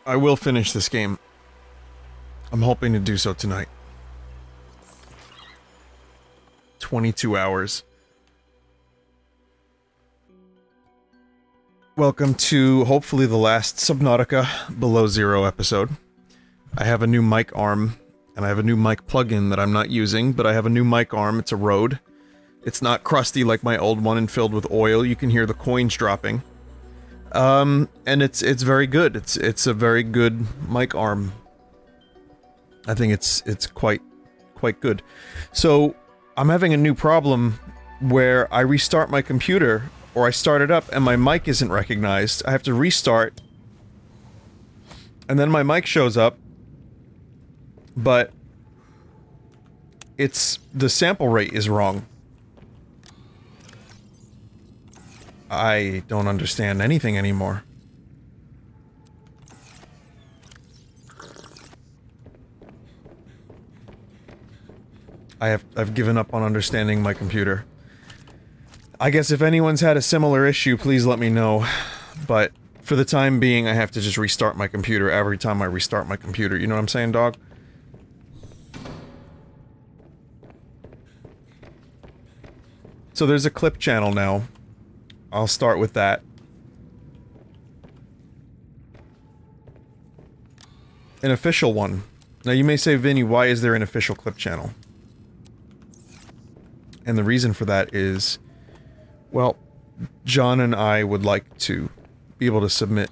I will finish this game. I'm hoping to do so tonight. 22 hours. Welcome to, hopefully, the last Subnautica Below Zero episode. I have a new mic arm, and I have a new mic plugin that I'm not using, but I have a new mic arm. It's a Rode. It's not crusty like my old one and filled with oil. You can hear the coins dropping. And it's very good. It's a very good mic arm. I think it's quite good. So, I'm having a new problem where I restart my computer, or I start it up and my mic isn't recognized. I have to restart, and then my mic shows up, but the sample rate is wrong. I don't understand anything anymore. I've given up on understanding my computer. I guess if anyone's had a similar issue, please let me know. But for the time being, I have to just restart my computer every time I restart my computer. You know what I'm saying, dog? So there's a clip channel now. I'll start with that. An official one. Now you may say, Vinny, why is there an official clip channel? And the reason for that is, well, John and I would like to be able to submit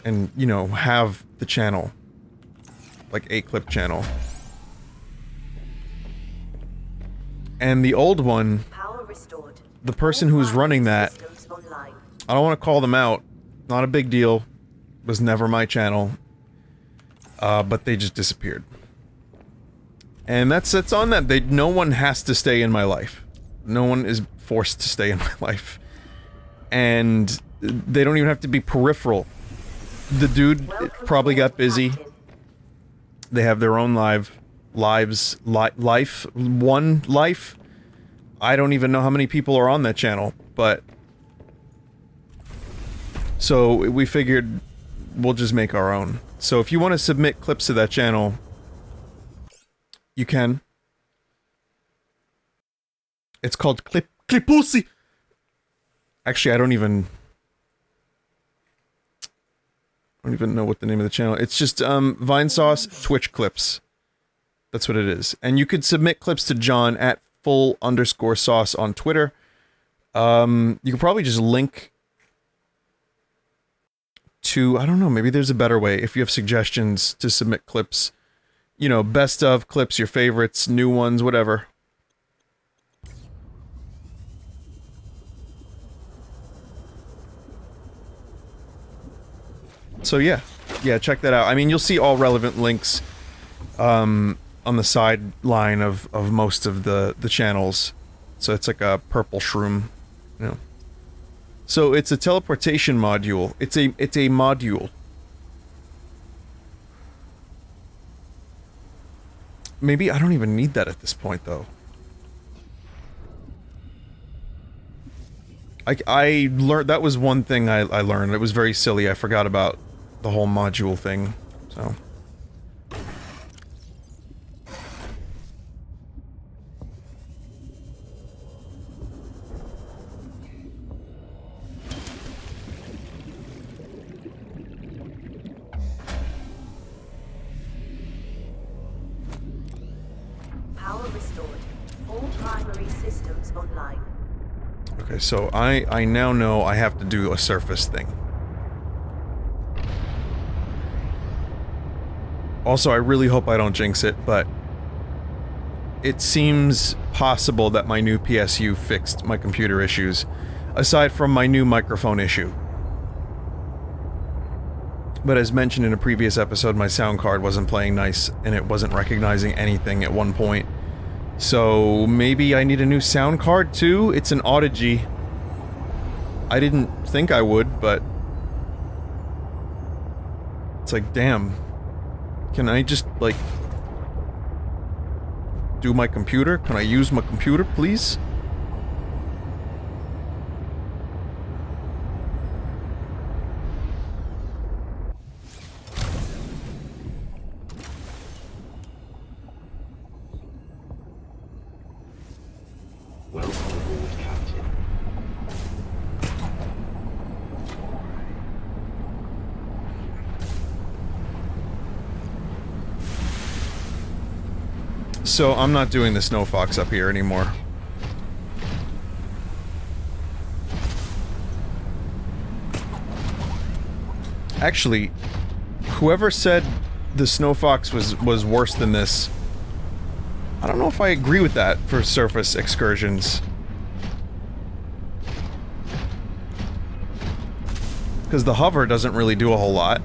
and, you know, have the channel. Like a clip channel. And the old one, the person who's running that, I don't want to call them out, not a big deal, was never my channel, but they just disappeared. And that's on them. No one has to stay in my life. No one is forced to stay in my life. And they don't even have to be peripheral. The dude probably got busy. They have their own life. One life. I don't even know how many people are on that channel, but... So, we figured we'll just make our own. So if you want to submit clips to that channel, you can. It's called Clipussy! Actually, I don't even know what the name of the channel is. It's just, Vinesauce Twitch clips. That's what it is. And you could submit clips to John at @full_sauce on Twitter. You could probably just link to, I don't know, maybe there's a better way if you have suggestions to submit clips. You know, best of clips, your favorites, new ones, whatever. So yeah, check that out. I mean, you'll see all relevant links on the sideline of most of the channels. So it's like a purple shroom, you know. So it's a teleportation module. It's a module. Maybe I don't even need that at this point, though. I learned, that was one thing I learned. It was very silly. I forgot about the whole module thing, so... Okay, so I now know I have to do a surface thing. Also, I really hope I don't jinx it, but it seems possible that my new PSU fixed my computer issues, aside from my new microphone issue. But as mentioned in a previous episode, my sound card wasn't playing nice, and it wasn't recognizing anything at one point. So, maybe I need a new sound card too? It's an Audigy. I didn't think I would, but... It's like, damn. Can I just, like... do my computer? Can I use my computer, please? So I'm not doing the snow fox up here anymore. Actually, whoever said the snow fox was worse than this, I don't know if I agree with that for surface excursions. Because the hover doesn't really do a whole lot.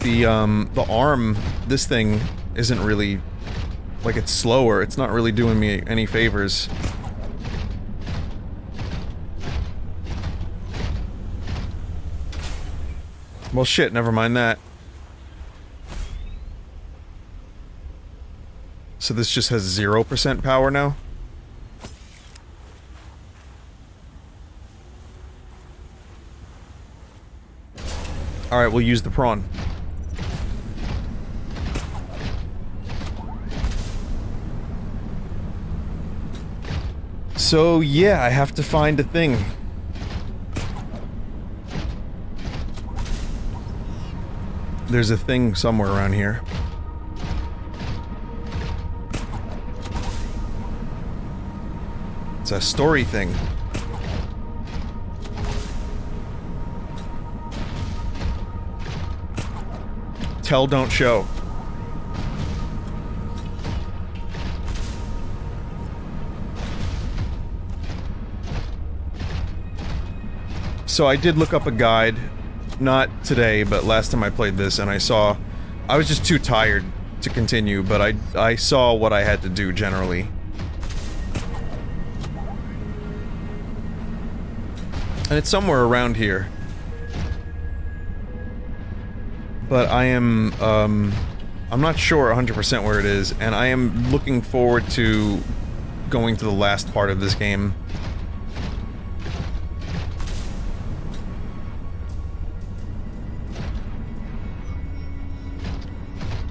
The arm, this thing, isn't really... like, it's slower. It's not really doing me any favors. Well, shit, never mind that. So this just has 0% power now? Alright, we'll use the prawn. So, yeah, I have to find a thing. There's a thing somewhere around here. It's a story thing. Tell, don't show. So I did look up a guide, not today, but last time I played this, and I saw... I was just too tired to continue, but I saw what I had to do generally. And it's somewhere around here. But I am, I'm not sure 100% where it is, and I am looking forward to going to the last part of this game.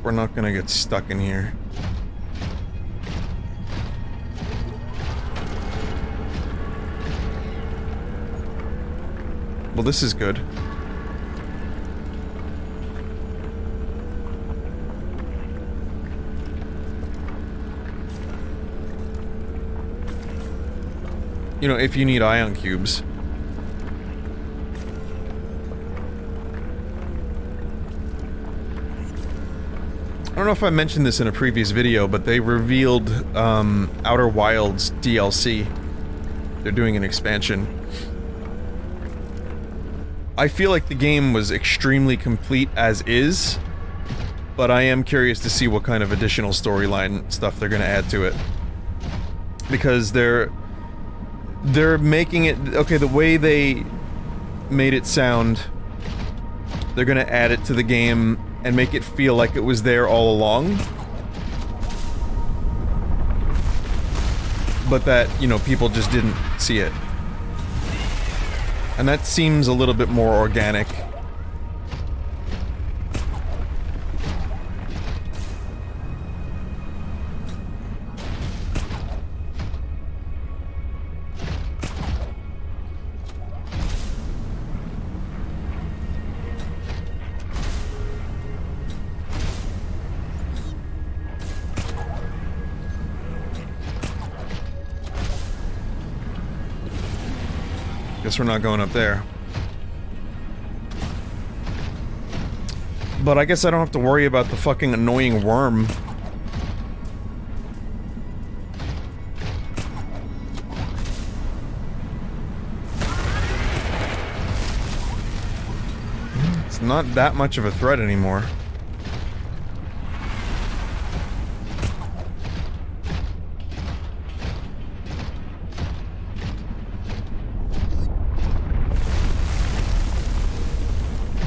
We're not gonna get stuck in here. Well, this is good. You know, if you need ion cubes. I don't know if I mentioned this in a previous video, but they revealed, Outer Wilds DLC. They're doing an expansion. I feel like the game was extremely complete as is, but I am curious to see what kind of additional storyline stuff they're gonna add to it. Because they're making it... okay, the way they made it sound, they're gonna add it to the game and make it feel like it was there all along. But that, you know, people just didn't see it. And that seems a little bit more organic. Guess we're not going up there. But I guess I don't have to worry about the fucking annoying worm. It's not that much of a threat anymore.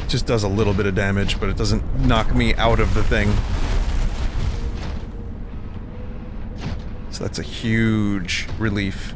Just does a little bit of damage, but it doesn't knock me out of the thing. So that's a huge relief.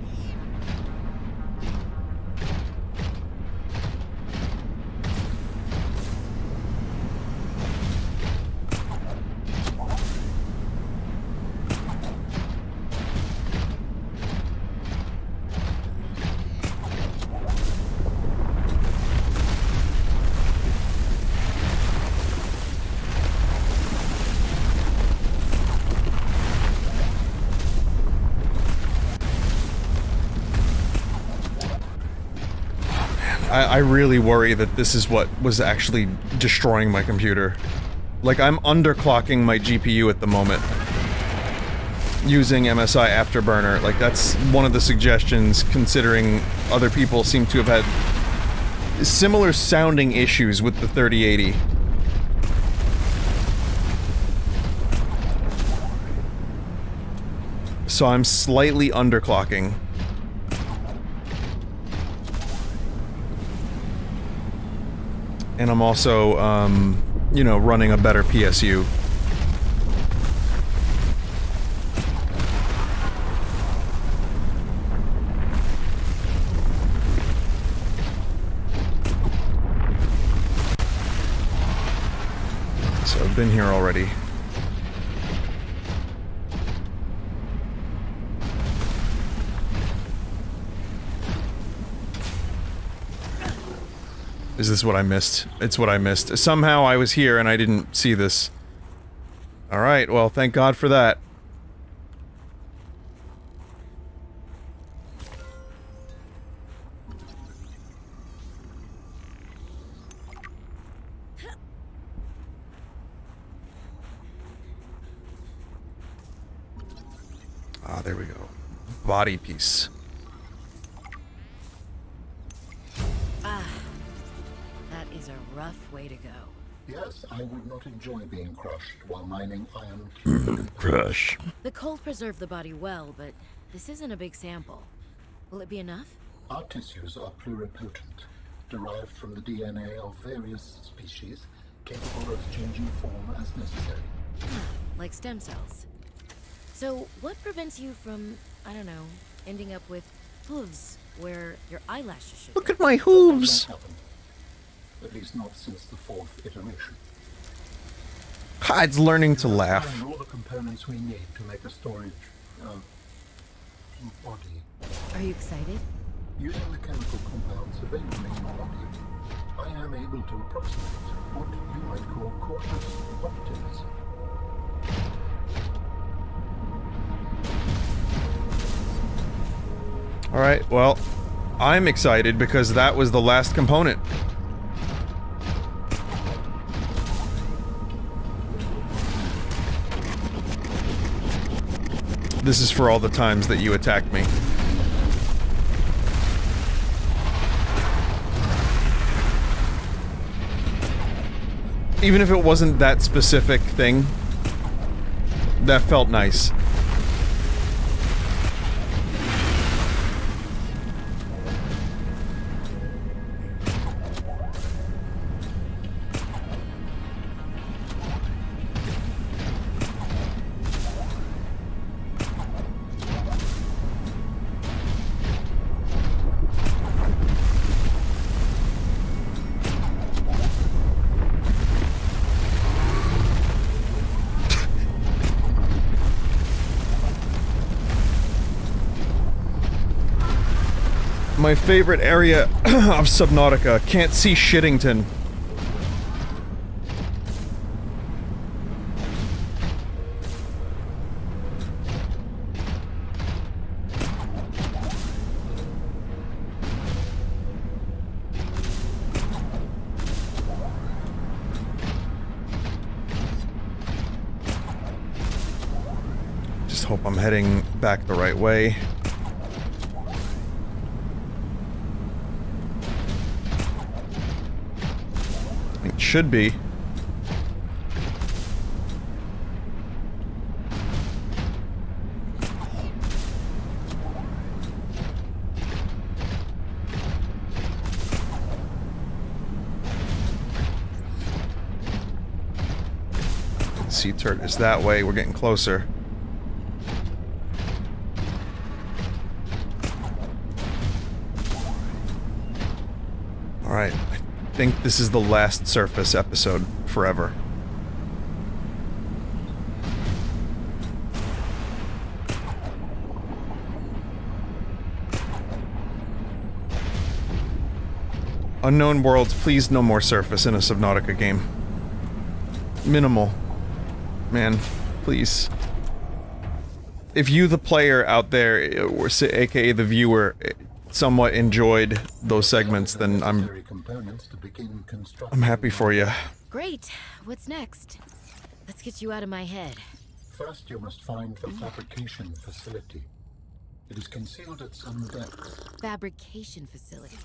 I really worry that this is what was actually destroying my computer. Like, I'm underclocking my GPU at the moment. Using MSI Afterburner. Like, that's one of the suggestions, considering other people seem to have had similar sounding issues with the 3080. So I'm slightly underclocking. And I'm also, you know, running a better PSU. So I've been here already. Is this what I missed? It's what I missed. Somehow I was here and I didn't see this. Alright, well, thank God for that. Ah, there we go. Body piece. Rough way to go. Yes, I would not enjoy being crushed while mining iron. Crush. The cold preserved the body well, but this isn't a big sample. Will it be enough? Our tissues are pluripotent, derived from the DNA of various species, capable of changing form as necessary. Like stem cells. So, what prevents you from, I don't know, ending up with hooves where your eyelashes should Look go? at my hooves! At least not since the 4th iteration. It's learning to laugh. Find all the components we need to make a storage body. Are you excited? Using the chemical compounds available in your body, I am able to approximate what you might call cautious optimism. Alright, well, I'm excited because that was the last component. This is for all the times that you attacked me. Even if it wasn't that specific thing, that felt nice. My favorite area of Subnautica. Can't see Shittington. Just hope I'm heading back the right way. Should be. Sea turret is that way. We're getting closer. Alright. I think this is the last surface episode forever. Unknown worlds, please no more surface in a Subnautica game. Minimal. Man, please. If you, the player out there, or aka the viewer, somewhat enjoyed those segments, then Necessary components to begin constructing. I'm happy for you. Great. What's next? Let's get you out of my head. First, you must find the fabrication facility. It is concealed at some depth. Fabrication facility.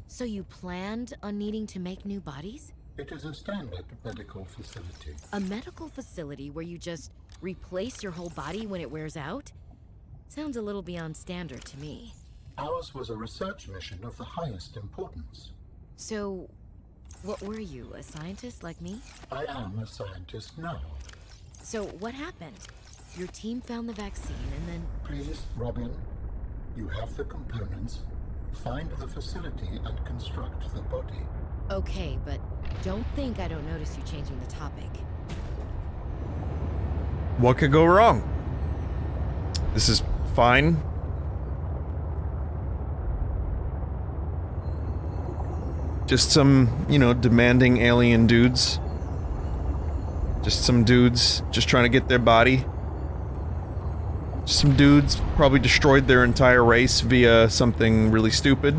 So you planned on needing to make new bodies? It is a standard medical facility. A medical facility where you just replace your whole body when it wears out? Sounds a little beyond standard to me. Ours was a research mission of the highest importance. So, what were you, a scientist like me? I am a scientist now. So, what happened? Your team found the vaccine and then... Please, Robin, you have the components. Find the facility and construct the body. Okay, but don't think I don't notice you changing the topic. What could go wrong? This is fine. Just some, you know, demanding alien dudes. Just some dudes just trying to get their body. Just some dudes probably destroyed their entire race via something really stupid.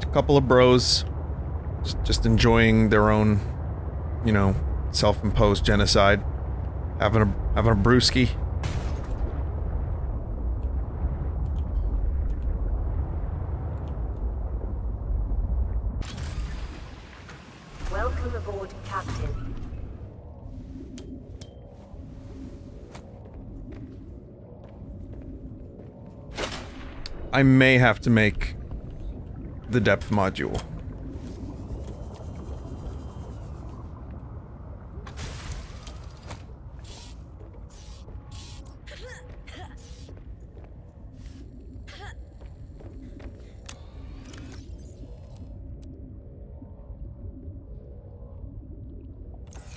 A couple of bros just enjoying their own, you know, self-imposed genocide. Having a brewski. Welcome aboard, Captain. I may have to make the depth module.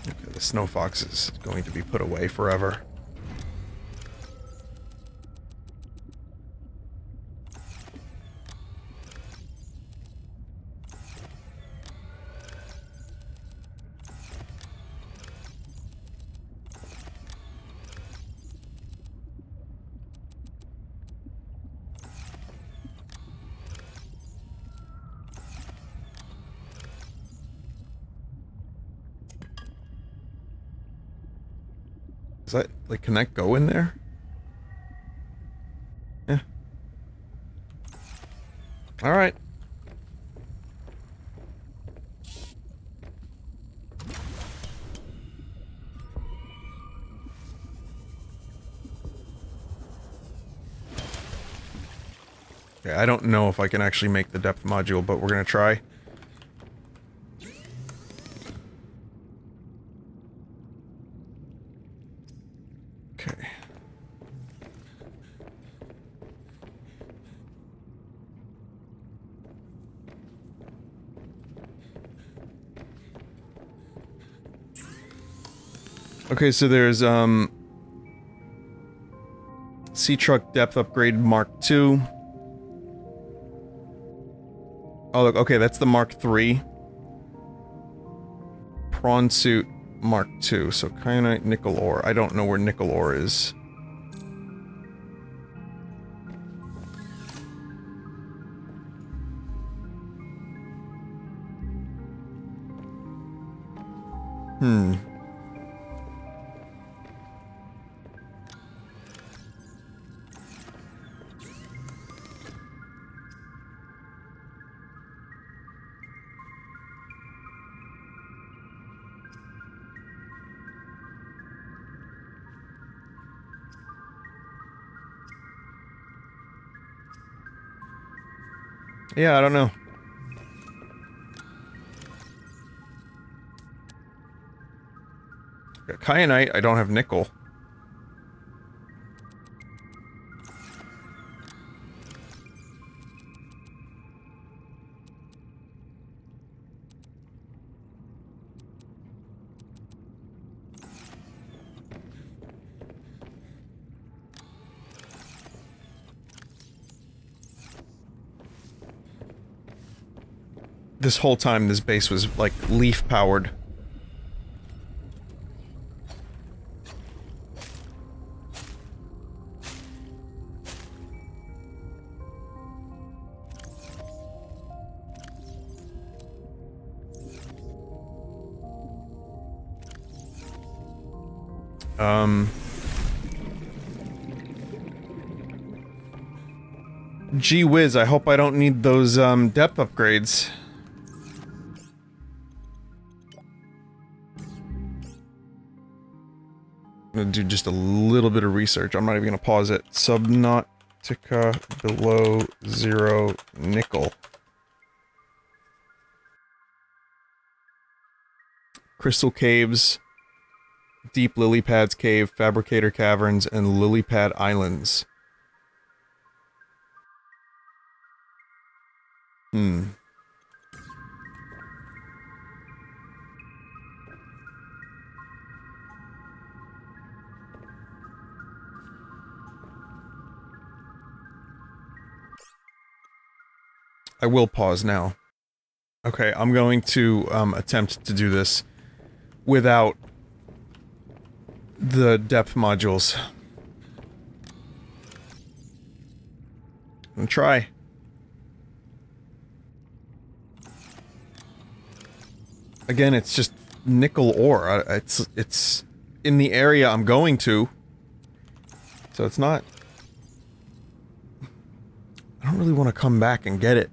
Okay, the snow fox is going to be put away forever. Is that, like, can that go in there? Yeah. Alright. Okay, I don't know if I can actually make the depth module, but we're gonna try. Okay. Okay, so there's, Sea Truck Depth Upgrade Mark II. Oh, look, okay, that's the Mark III. Prawn Suit Mark II, so kyanite nickel ore. I don't know where nickel ore is. Yeah, I don't know. Got kyanite, I don't have nickel. This whole time, this base was, like, leaf-powered. Gee whiz, I hope I don't need those, depth upgrades. I'm gonna do just a little bit of research. I'm not even gonna pause it. Subnautica below 0 nickel. Crystal Caves, Deep Lily Pads Cave, Fabricator Caverns, and Lily Pad Islands. I will pause now. Okay, I'm going to, attempt to do this without the depth modules. I'm gonna try. Again, it's just nickel ore. It's in the area I'm going to. So it's not... I don't really want to come back and get it.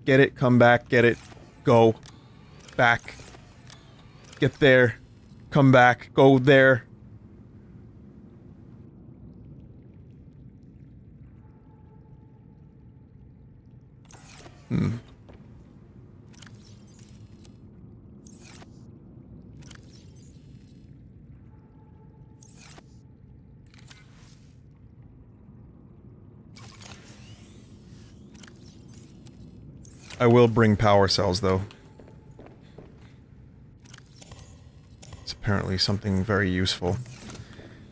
Get it, come back, get it, go. Back. Get there. Come back, go there. I will bring power cells, though. It's apparently something very useful.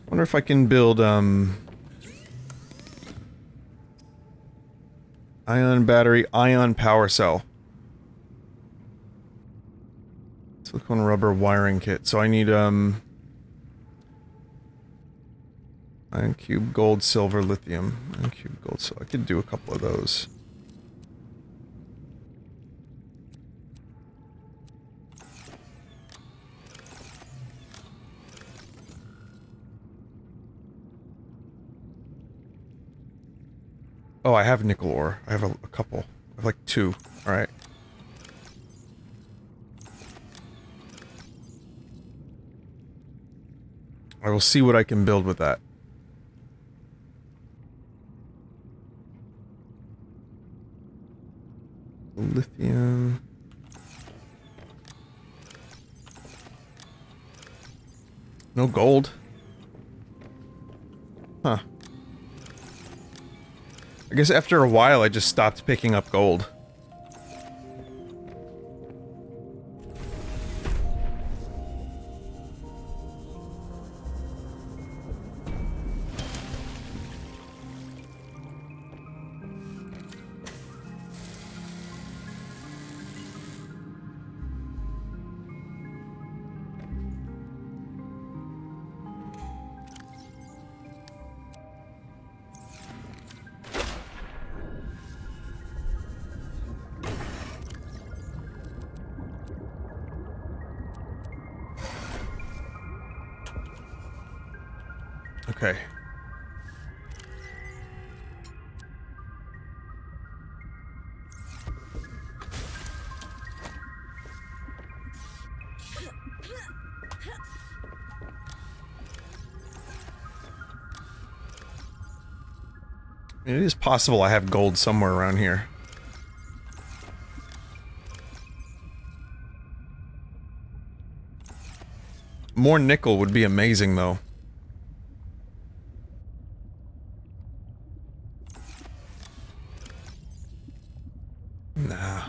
Wonder if I can build, ion battery, ion power cell. Silicone rubber wiring kit. So I need, ion cube, gold, silver, lithium. Ion cube, gold, silver. I could do a couple of those. Oh, I have nickel ore. I have a couple. I have like 2. Alright. I will see what I can build with that. Lithium. No gold. Huh. I guess after a while I just stopped picking up gold. Okay. It is possible I have gold somewhere around here. More nickel would be amazing, though. Nah.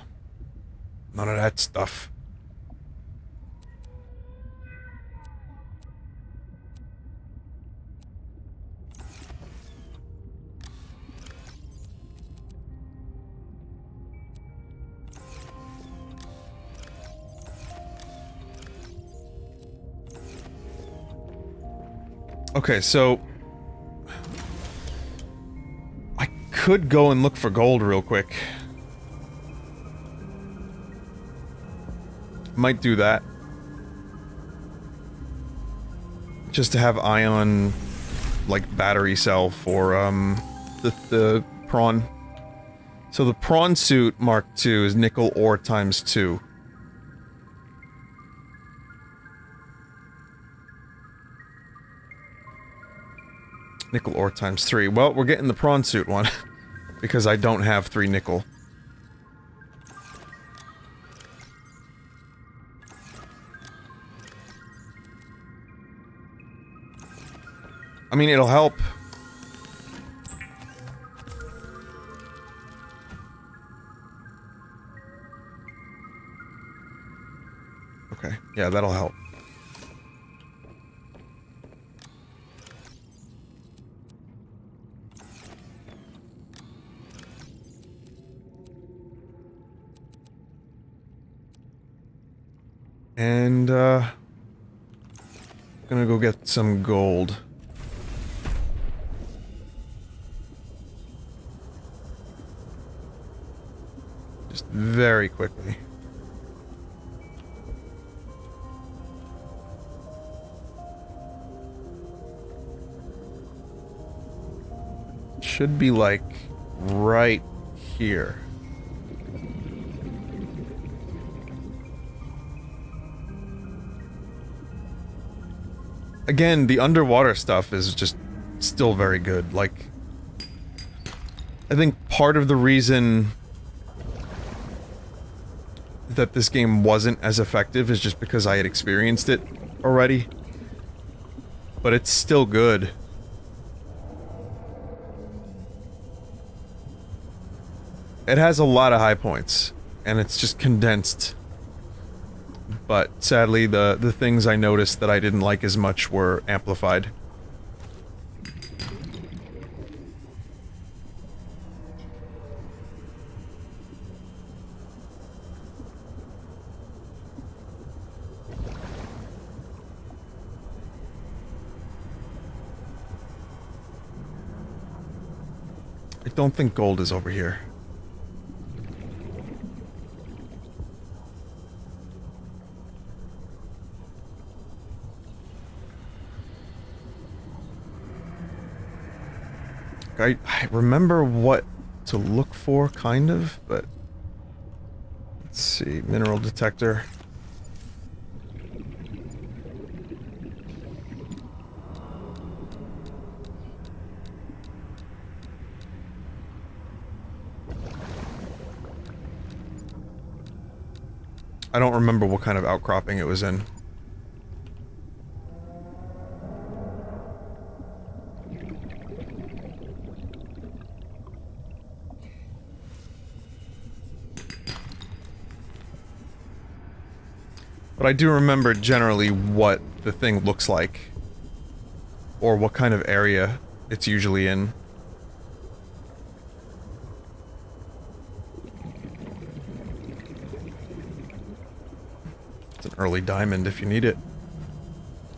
None of that stuff. Okay, so... I could go and look for gold real quick. Might do that. just to have ion, like, battery cell for, the prawn. So the prawn suit Mark II is nickel ore times 2. Nickel ore times 3. Well, we're getting the prawn suit one. Because I don't have 3 nickel. I mean, it'll help. Okay, yeah, that'll help. And, gonna go get some gold. Just very quickly. Should be, like, right here. Again, the underwater stuff is just still very good. Like, I think part of the reason that this game wasn't as effective is just because I had experienced it already. But it's still good. It has a lot of high points, and it's just condensed. But sadly, the things I noticed that I didn't like as much were amplified. I don't think gold is over here. I remember what to look for, kind of, but... Let's see, mineral detector. I don't remember what kind of outcropping it was in. But I do remember generally what the thing looks like. Or what kind of area it's usually in. It's an early diamond if you need it.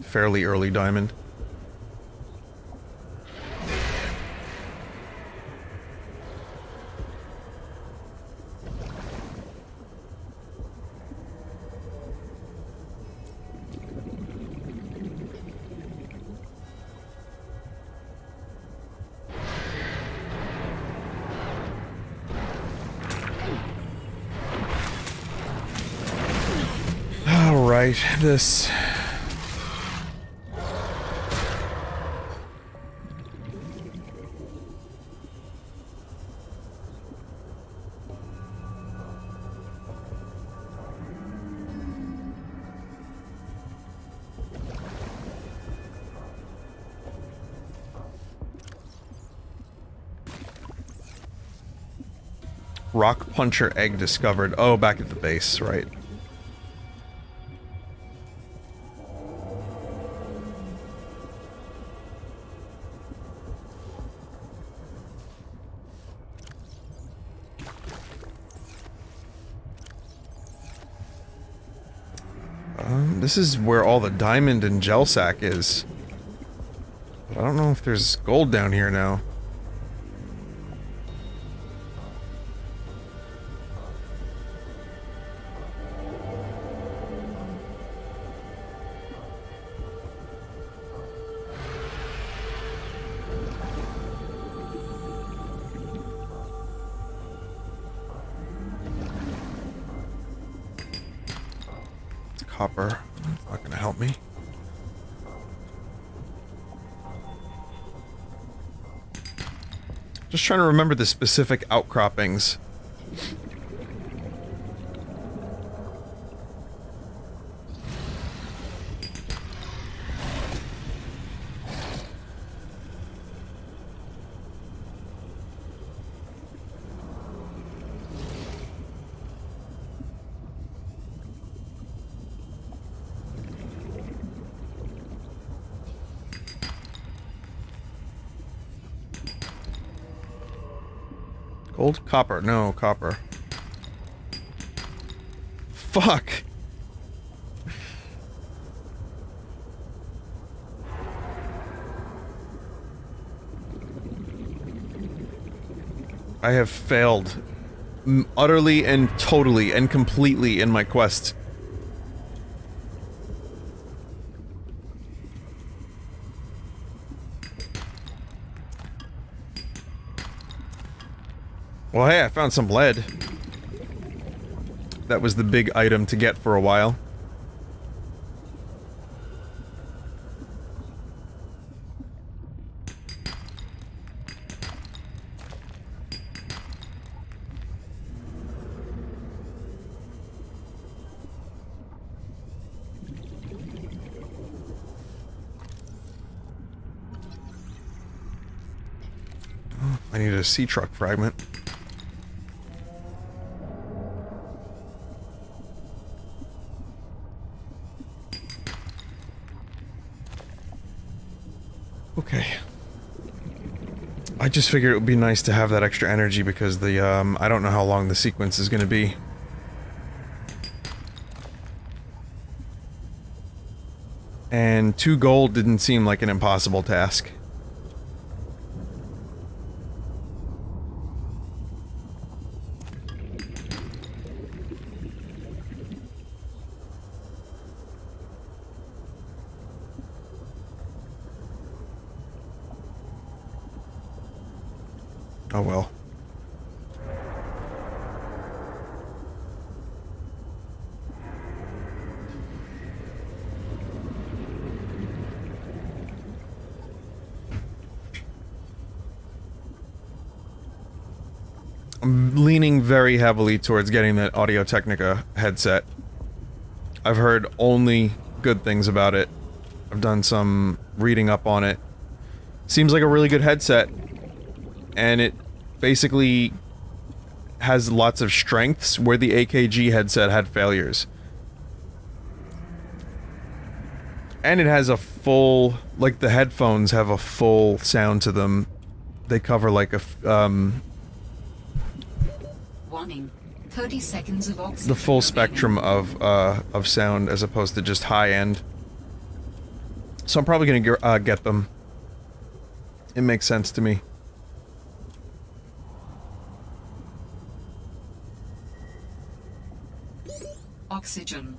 Fairly early diamond. This... Rock puncher egg discovered. Oh, back at the base, right. This is where all the diamond and gel sack is. But I don't know if there's gold down here now. copper. It's not gonna help me. Just trying to remember the specific outcroppings. Gold? Copper. No, copper. Fuck! I have failed utterly and totally and completely in my quest. Well, hey, I found some lead. That was the big item to get for a while. Oh, I need a sea truck fragment. Okay. I just figured it would be nice to have that extra energy because the, I don't know how long the sequence is gonna be. And 2 gold didn't seem like an impossible task. Oh well. I'm leaning very heavily towards getting that Audio-Technica headset. I've heard only good things about it. I've done some reading up on it. Seems like a really good headset. And it basically has lots of strengths where the AKG headset had failures. And it has a full, like the headphones have a full sound to them. They cover like a, Warning. 30 seconds of oxygen the full spectrum of sound as opposed to just high end. So I'm probably gonna get them. It makes sense to me. Oxygen.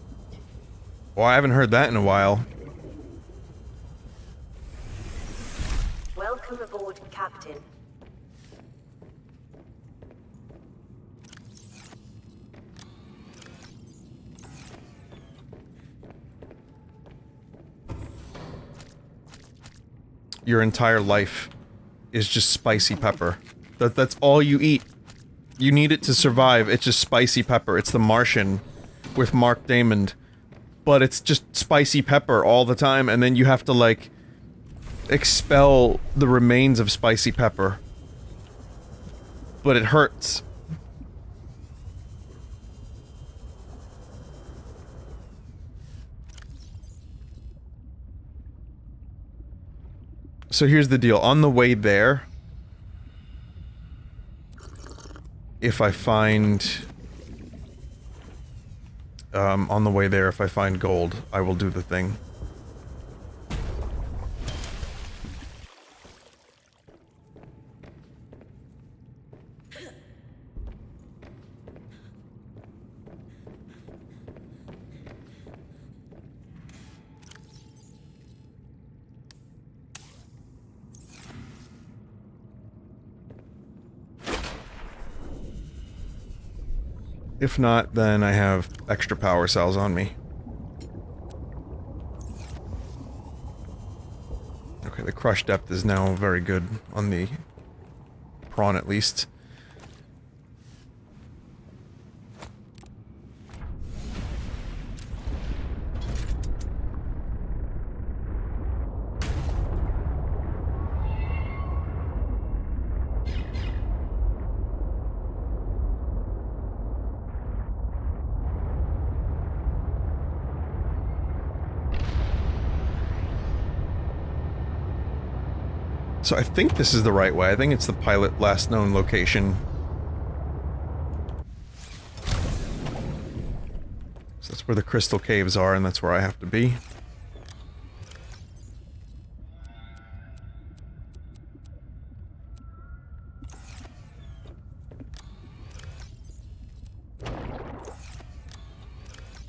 Well, I haven't heard that in a while. Welcome aboard, Captain. Your entire life is just spicy pepper. That's all you eat. You need it to survive. It's just spicy pepper. It's The Martian with Mark Damon. But it's just spicy pepper all the time, and then you have to, like, expel the remains of spicy pepper. But it hurts. So here's the deal. On the way there, if I find... on the way there, if I find gold, I will do the thing. If not, then I have extra power cells on me. The crush depth is now very good on the prawn, at least. So I think this is the right way. I think it's the pilot last known location. So that's where the crystal caves are, and that's where I have to be.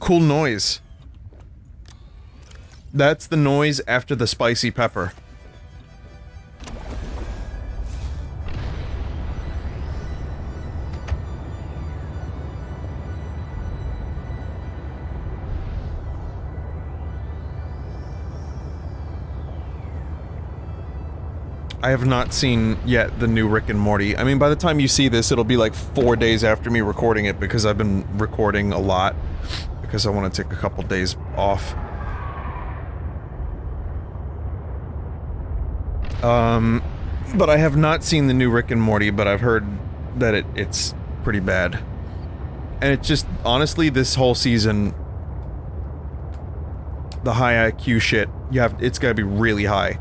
Cool noise. That's the noise after the spicy pepper. I have not seen yet the new Rick and Morty. I mean, by the time you see this, it'll be like 4 days after me recording it, because I've been recording a lot, because I want to take a couple days off. But I have not seen the new Rick and Morty, but I've heard that it's pretty bad. And it's just, honestly, this whole season, the high IQ shit, it's gotta be really high.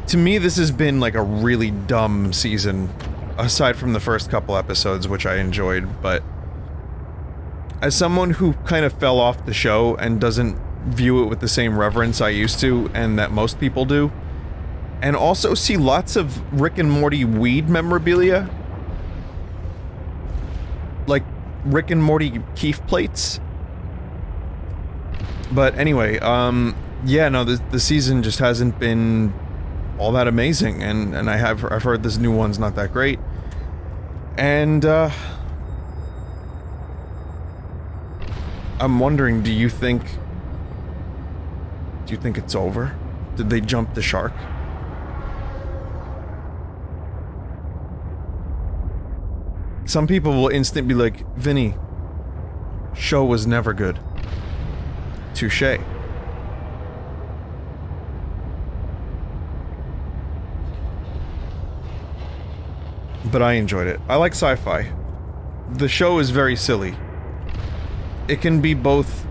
To me, this has been like a really dumb season, aside from the first couple episodes, which I enjoyed, but as someone who kind of fell off the show and doesn't view it with the same reverence I used to, and that most people do, and also see lots of Rick and Morty weed memorabilia, like Rick and Morty keef plates. But anyway, yeah, no, the season just hasn't been all that amazing, and I've heard this new one's not that great, and I'm wondering, do you think it's over? Did they jump the shark? Some people will instantly be like, Vinny, show was never good. Touché. But I enjoyed it. I like sci-fi. The show is very silly. It can be both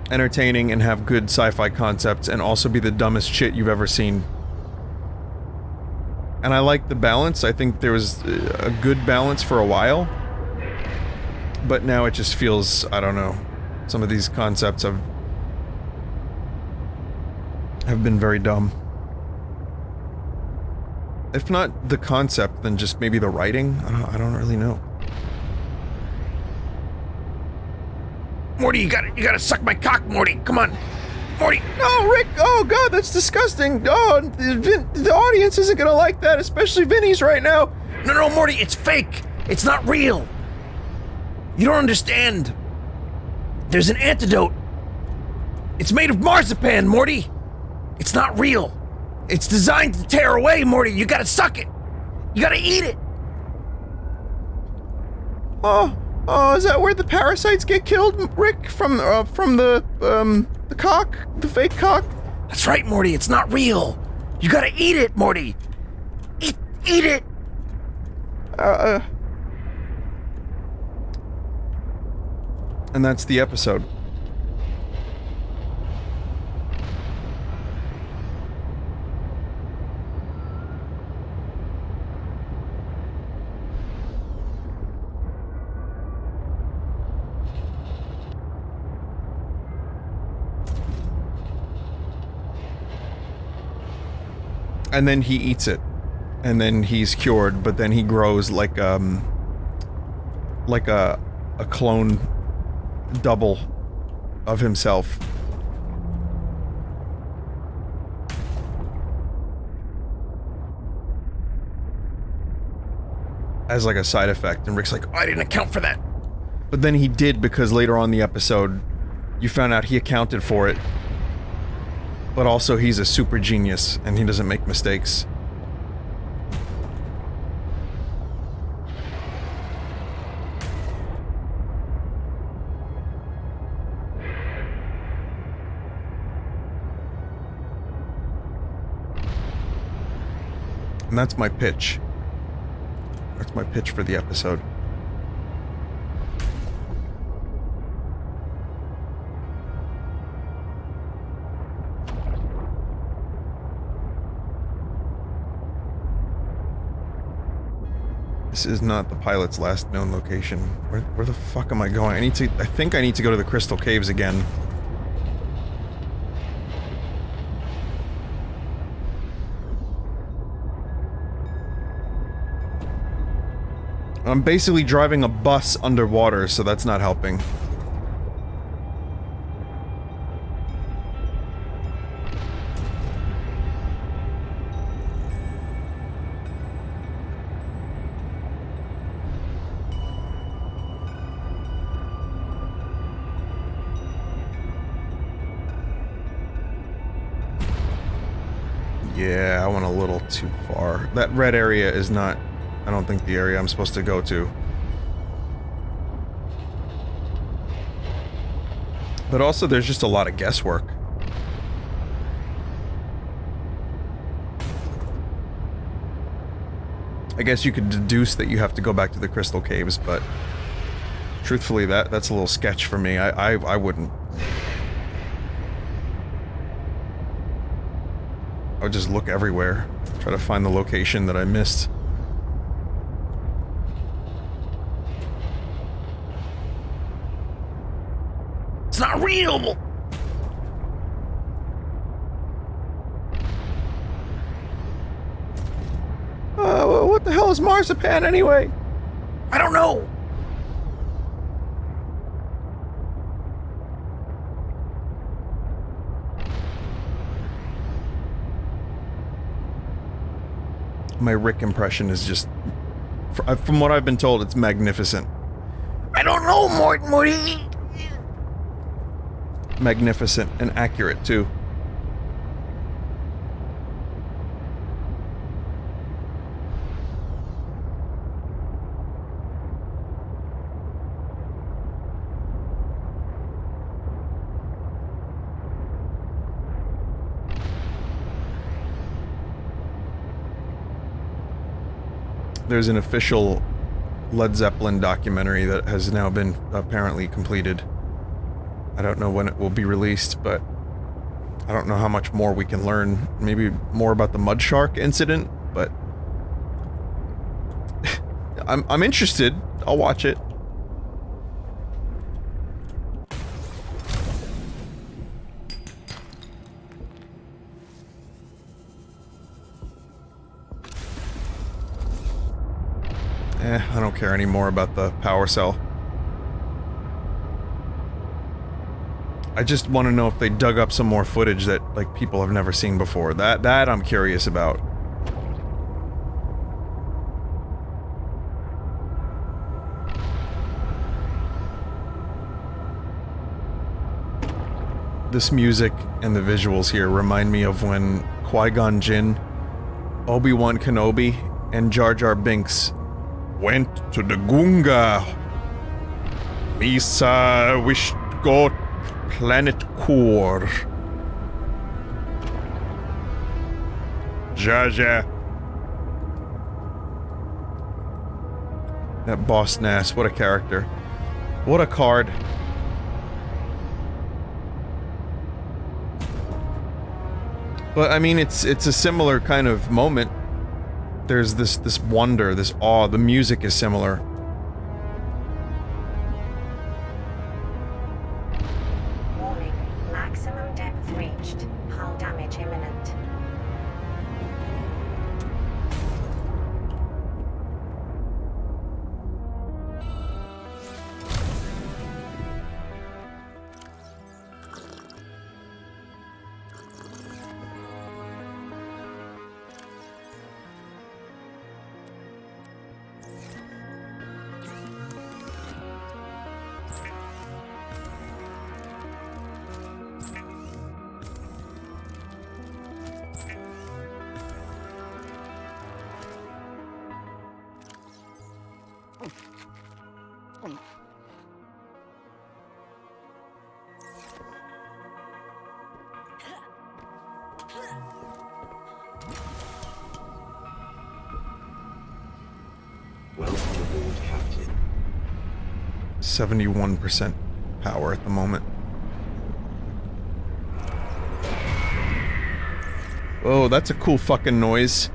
entertaining and have good sci-fi concepts, and also be the dumbest shit you've ever seen. And I like the balance. I think there was a good balance for a while. But now it just feels, I don't know, some of these concepts have been very dumb. If not the concept, then just maybe the writing? I don't really know. Morty, you gotta suck my cock, Morty. Come on. Morty. No, Rick! Oh god, that's disgusting! Oh, the audience isn't gonna like that, especially Vinny's right now! No, Morty, it's fake! It's not real! You don't understand. There's an antidote. It's made of marzipan, Morty! It's not real. It's designed to tear away, Morty. You gotta suck it. You gotta eat it. Oh, is that where the parasites get killed, Rick? From the cock? The fake cock? That's right, Morty. It's not real. You gotta eat it, Morty. Eat it. And that's the episode. And then he eats it. And then he's cured, but then he grows like a clone double of himself. As like a side effect, and Rick's like, oh, I didn't account for that. But then he did, because later on in the episode, you found out he accounted for it. But also, he's a super genius, and he doesn't make mistakes. And that's my pitch. That's my pitch for the episode. This is not the pilot's last known location. Where the fuck am I going? I think I need to go to the Crystal Caves again. I'm basically driving a bus underwater, so that's not helping. Yeah, I went a little too far. That red area is not... I don't think the area I'm supposed to go to. But also, there's just a lot of guesswork. I guess you could deduce that you have to go back to the Crystal Caves, but... truthfully, that's a little sketch for me. I wouldn't. I would just look everywhere. Try to find the location that I missed. It's not real! What the hell is marzipan anyway? I don't know! My Rick impression is just... from what I've been told, it's magnificent. I don't know, Morty! Magnificent and accurate, too. There's an official Led Zeppelin documentary that has now been apparently completed. I don't know when it will be released, but I don't know how much more we can learn. Maybe more about the Mud Shark incident, but I'm interested. I'll watch it. I don't care anymore about the power cell. I just want to know if they dug up some more footage that, like, people have never seen before. That I'm curious about. This music and the visuals here remind me of when Qui-Gon Jinn, Obi-Wan Kenobi, and Jar Jar Binks went to the Gunga. Misa wish to go planet Core. Jaja. That Boss Nass, what a character. What a card. But I mean, it's a similar kind of moment. There's this wonder, this awe, the music is similar. Warning, maximum depth reached. Hull damage imminent. Welcome aboard, Captain. 71% power at the moment. Oh, that's a cool fucking noise.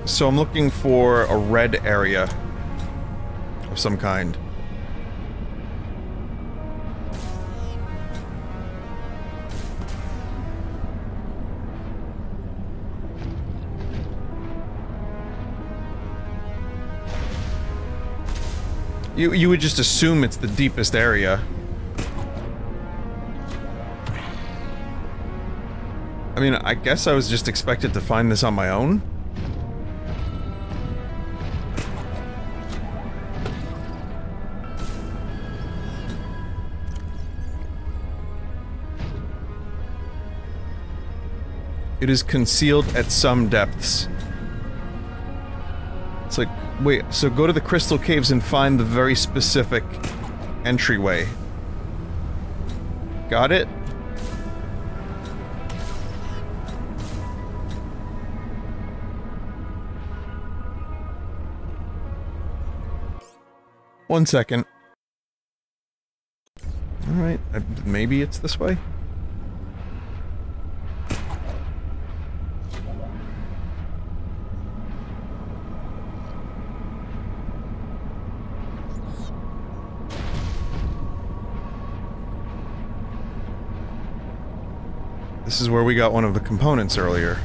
So I'm looking for a red area of some kind. You would just assume it's the deepest area. I mean, I guess I was just expected to find this on my own. It is concealed at some depths. It's like, wait, so go to the crystal caves and find the very specific entryway. Got it? One second. Alright, maybe it's this way? This is where we got one of the components earlier.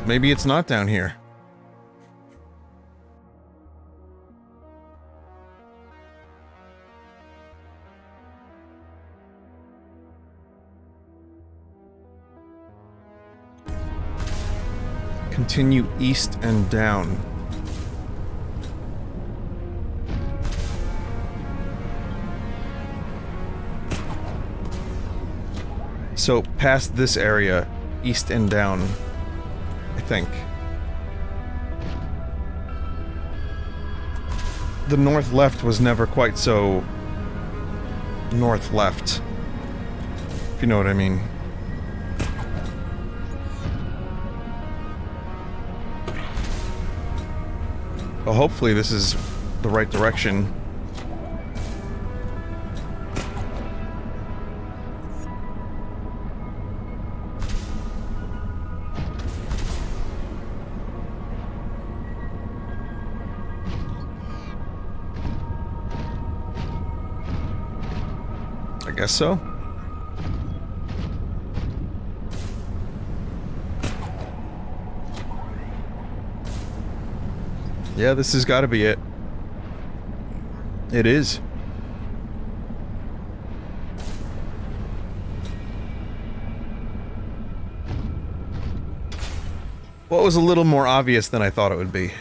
Maybe it's not down here. Continue east and down. So, past this area, east and down. I think. The north left was never quite so north left, if you know what I mean. Well, hopefully this is the right direction. I guess so. Yeah, this has got to be it. It is. Well, it was a little more obvious than I thought it would be.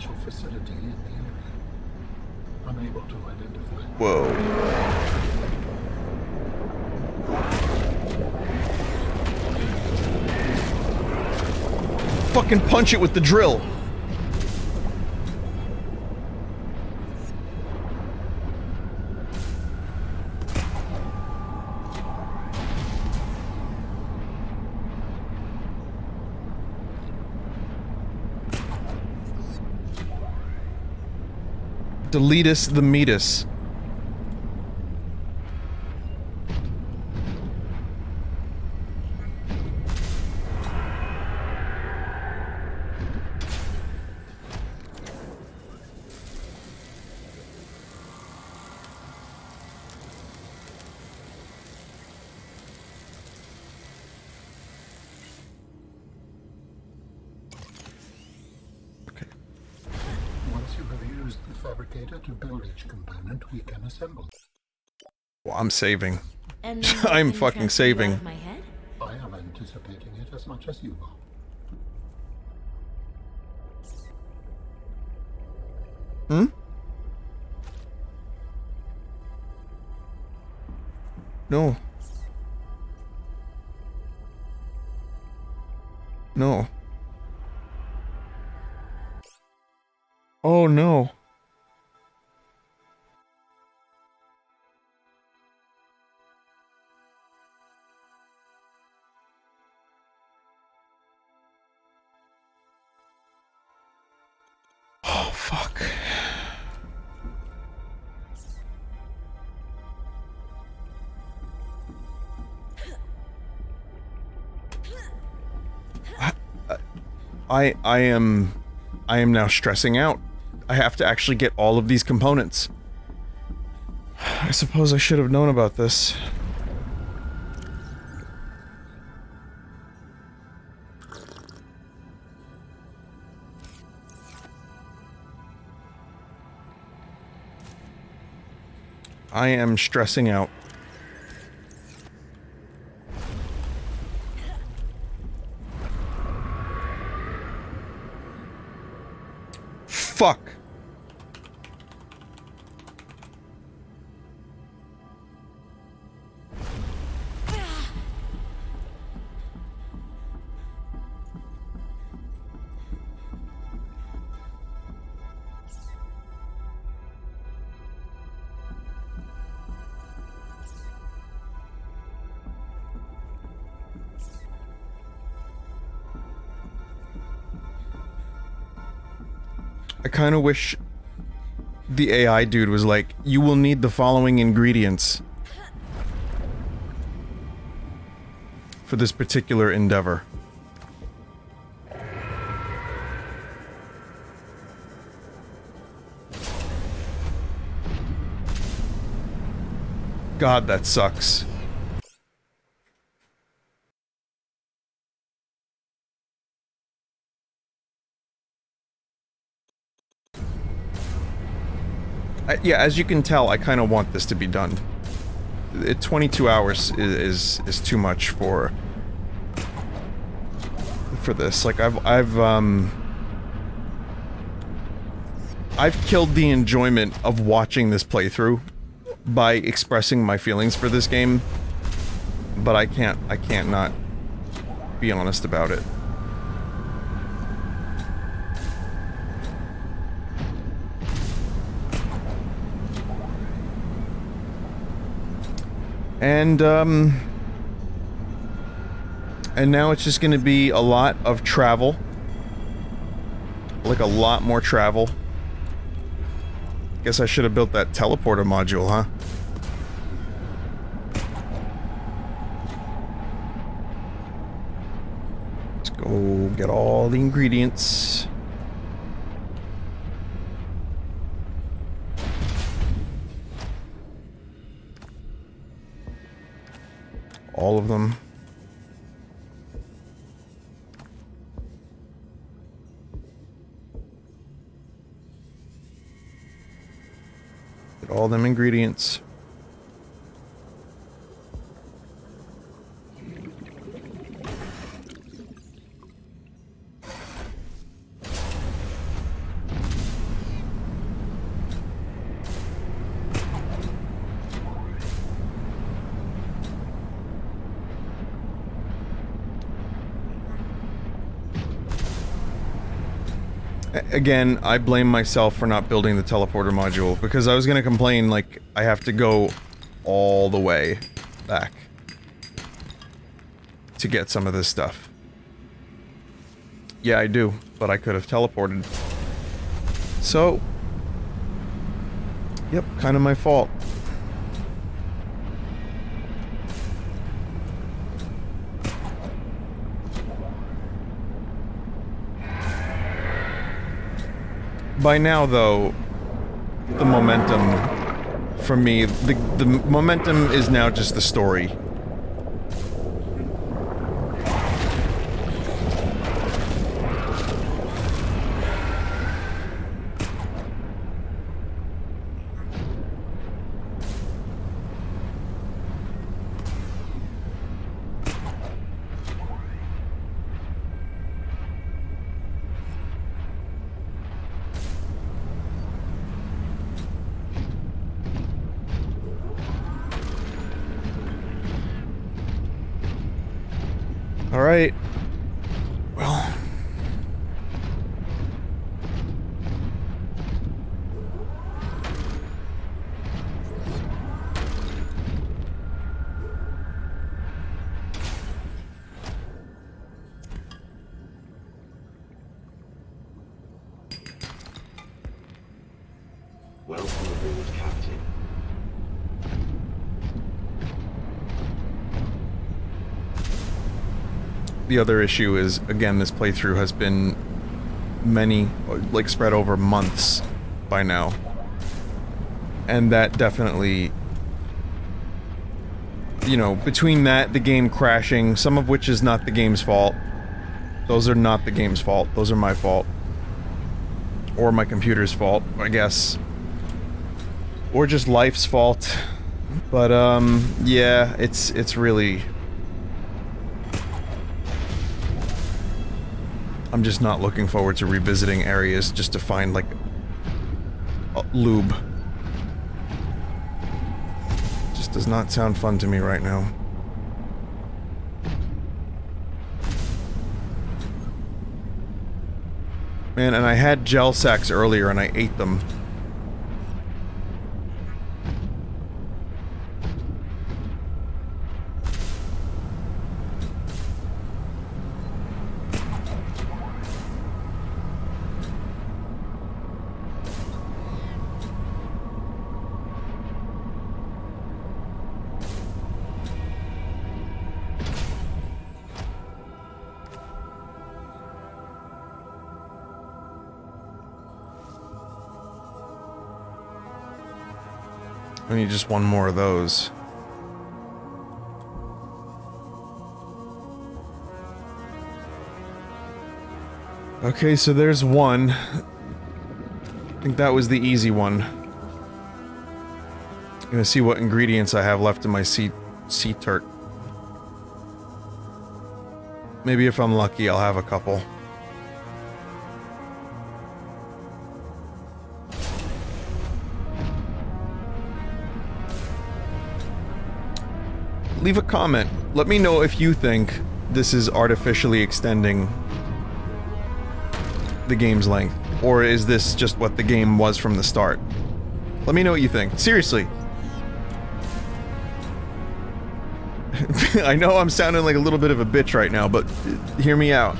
residential facility in the area. Unable to identify. Whoa. Fucking punch it with the drill. Deletus the meatus. To build each component, we can assemble. Well, I'm saving. And I'm fucking saving. My head? I am anticipating it as much as you are. Hmm? No. No. Oh no. Oh, fuck. I am now stressing out. I have to actually get all of these components. I suppose I should have known about this. I am stressing out. Fuck. I kind of wish the AI dude was like, you will need the following ingredients for this particular endeavor. God, that sucks. Yeah, as you can tell, I kind of want this to be done. 22 hours is too much for this. Like I've killed the enjoyment of watching this playthrough by expressing my feelings for this game, but I can't not be honest about it. And now it's just gonna be a lot of travel. Like a lot more travel. Guess I should have built that teleporter module, huh? Let's go get all the ingredients. All of them. Get all them ingredients. Again, I blame myself for not building the teleporter module, because I was gonna complain, like, I have to go all the way back to get some of this stuff. Yeah, I do, but I could have teleported. So... Yep, kind of my fault. By now, though, the momentum for me, the momentum is now just the story. Alright. Well... Welcome aboard, Captain. The other issue is, again, this playthrough has been many, like, spread over months by now. And that definitely... You know, between that, the game crashing, some of which is not the game's fault. Those are not the game's fault, those are my fault. Or my computer's fault, I guess. Or just life's fault. But, yeah, it's really... I'm just not looking forward to revisiting areas just to find, like, lube. Just does not sound fun to me right now. Man, and I had gel sacks earlier and I ate them. I need just one more of those. Okay, so there's one. I think that was the easy one. I'm gonna see what ingredients I have left in my sea turt. Maybe if I'm lucky, I'll have a couple. Leave a comment. Let me know if you think this is artificially extending the game's length, or is this just what the game was from the start? Let me know what you think. Seriously. I know I'm sounding like a little bit of a bitch right now, but hear me out.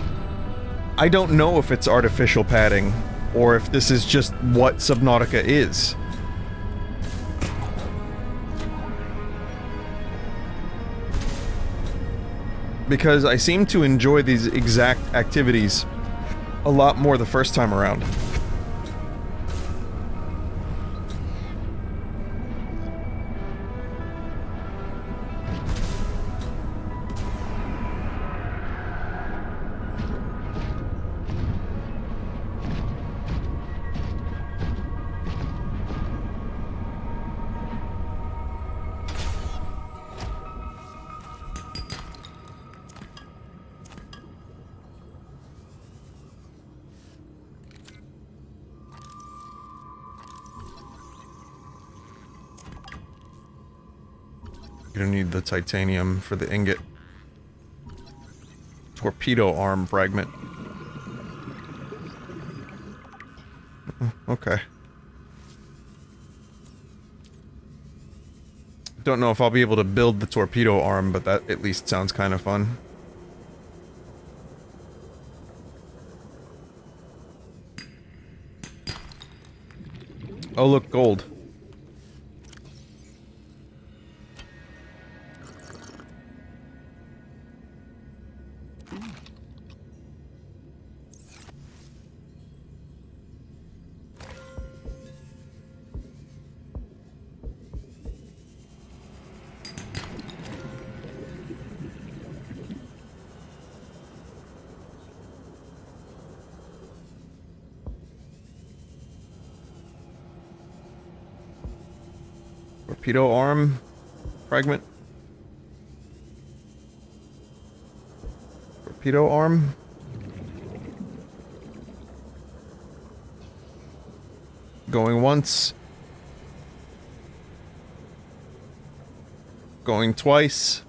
I don't know if it's artificial padding, or if this is just what Subnautica is. Because I seem to enjoy these exact activities a lot more the first time around. You don't need the titanium for the ingot. Torpedo arm fragment. Okay. Don't know if I'll be able to build the torpedo arm, but that at least sounds kind of fun. Oh, look, gold. Torpedo arm fragment. Torpedo arm. Going once. Going twice.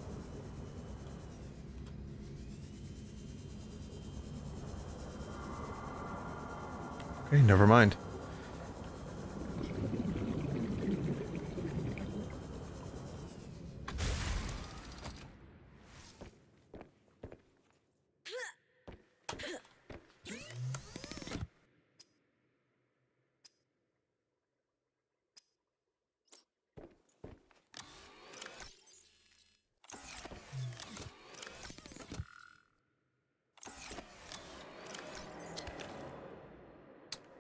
Okay, never mind.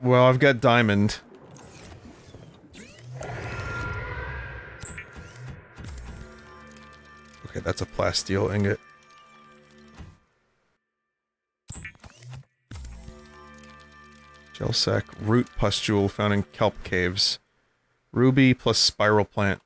Well, I've got diamond. Okay, that's a plasteel ingot. Gel sac, root pustule found in kelp caves. Ruby plus spiral plant.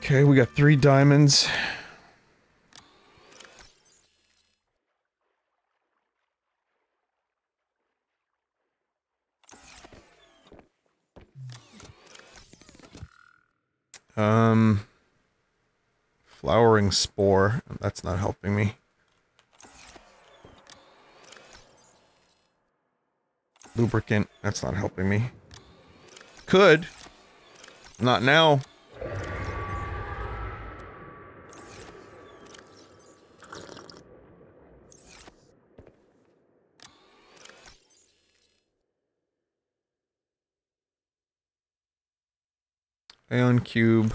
Okay, we got 3 diamonds. Flowering spore. That's not helping me. Lubricant. That's not helping me. Could. Not now. Ion cube.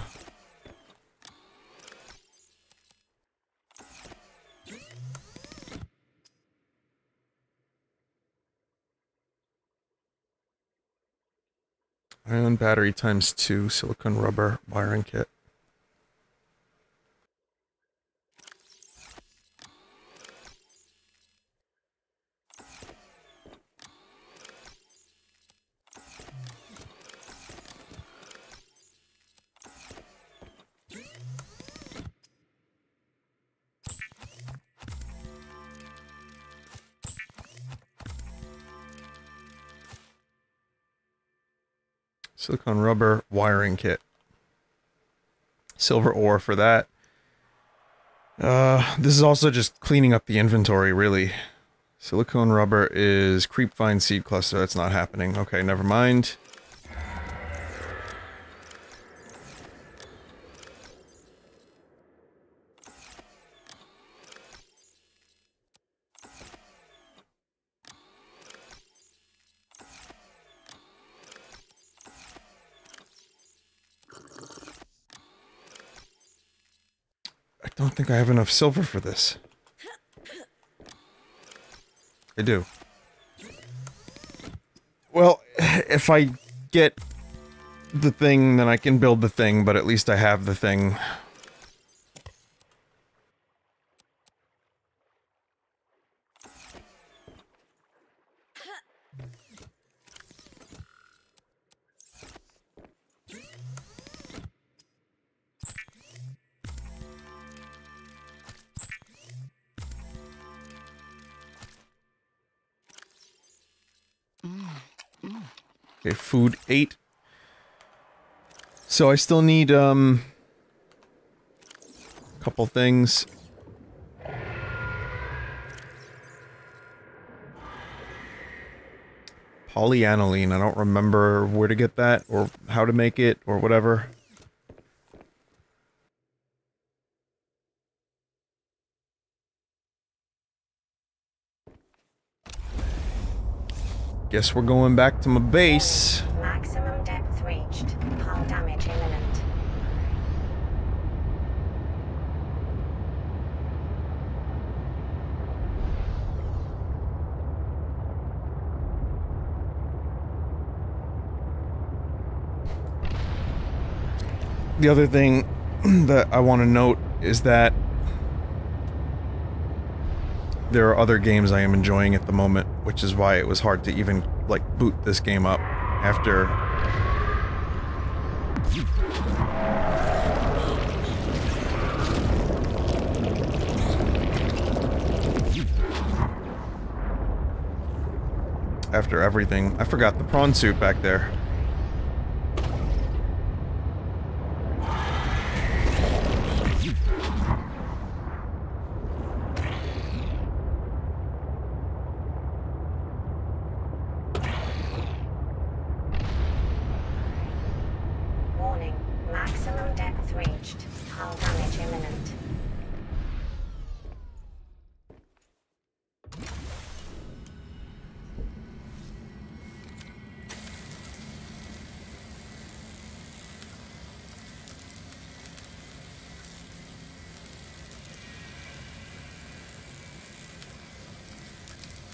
Ion battery times 2, silicone rubber wiring kit. Silicone rubber wiring kit. Silver ore for that. This is also just cleaning up the inventory, really. Silicone rubber is creepvine seed cluster. That's not happening. Okay, never mind. I don't think I have enough silver for this. I do. Well, if I get the thing, then I can build the thing, but at least I have the thing. Okay, food 8. So I still need, couple things. Polyaniline, I don't remember where to get that, or how to make it, or whatever. Guess we're going back to my base. Maximum depth reached. Hull damage imminent. The other thing that I want to note is that there are other games I am enjoying at the moment, which is why it was hard to even, like, boot this game up after... after everything. I forgot the prawn suit back there. Warning. Maximum depth reached. Hull damage imminent.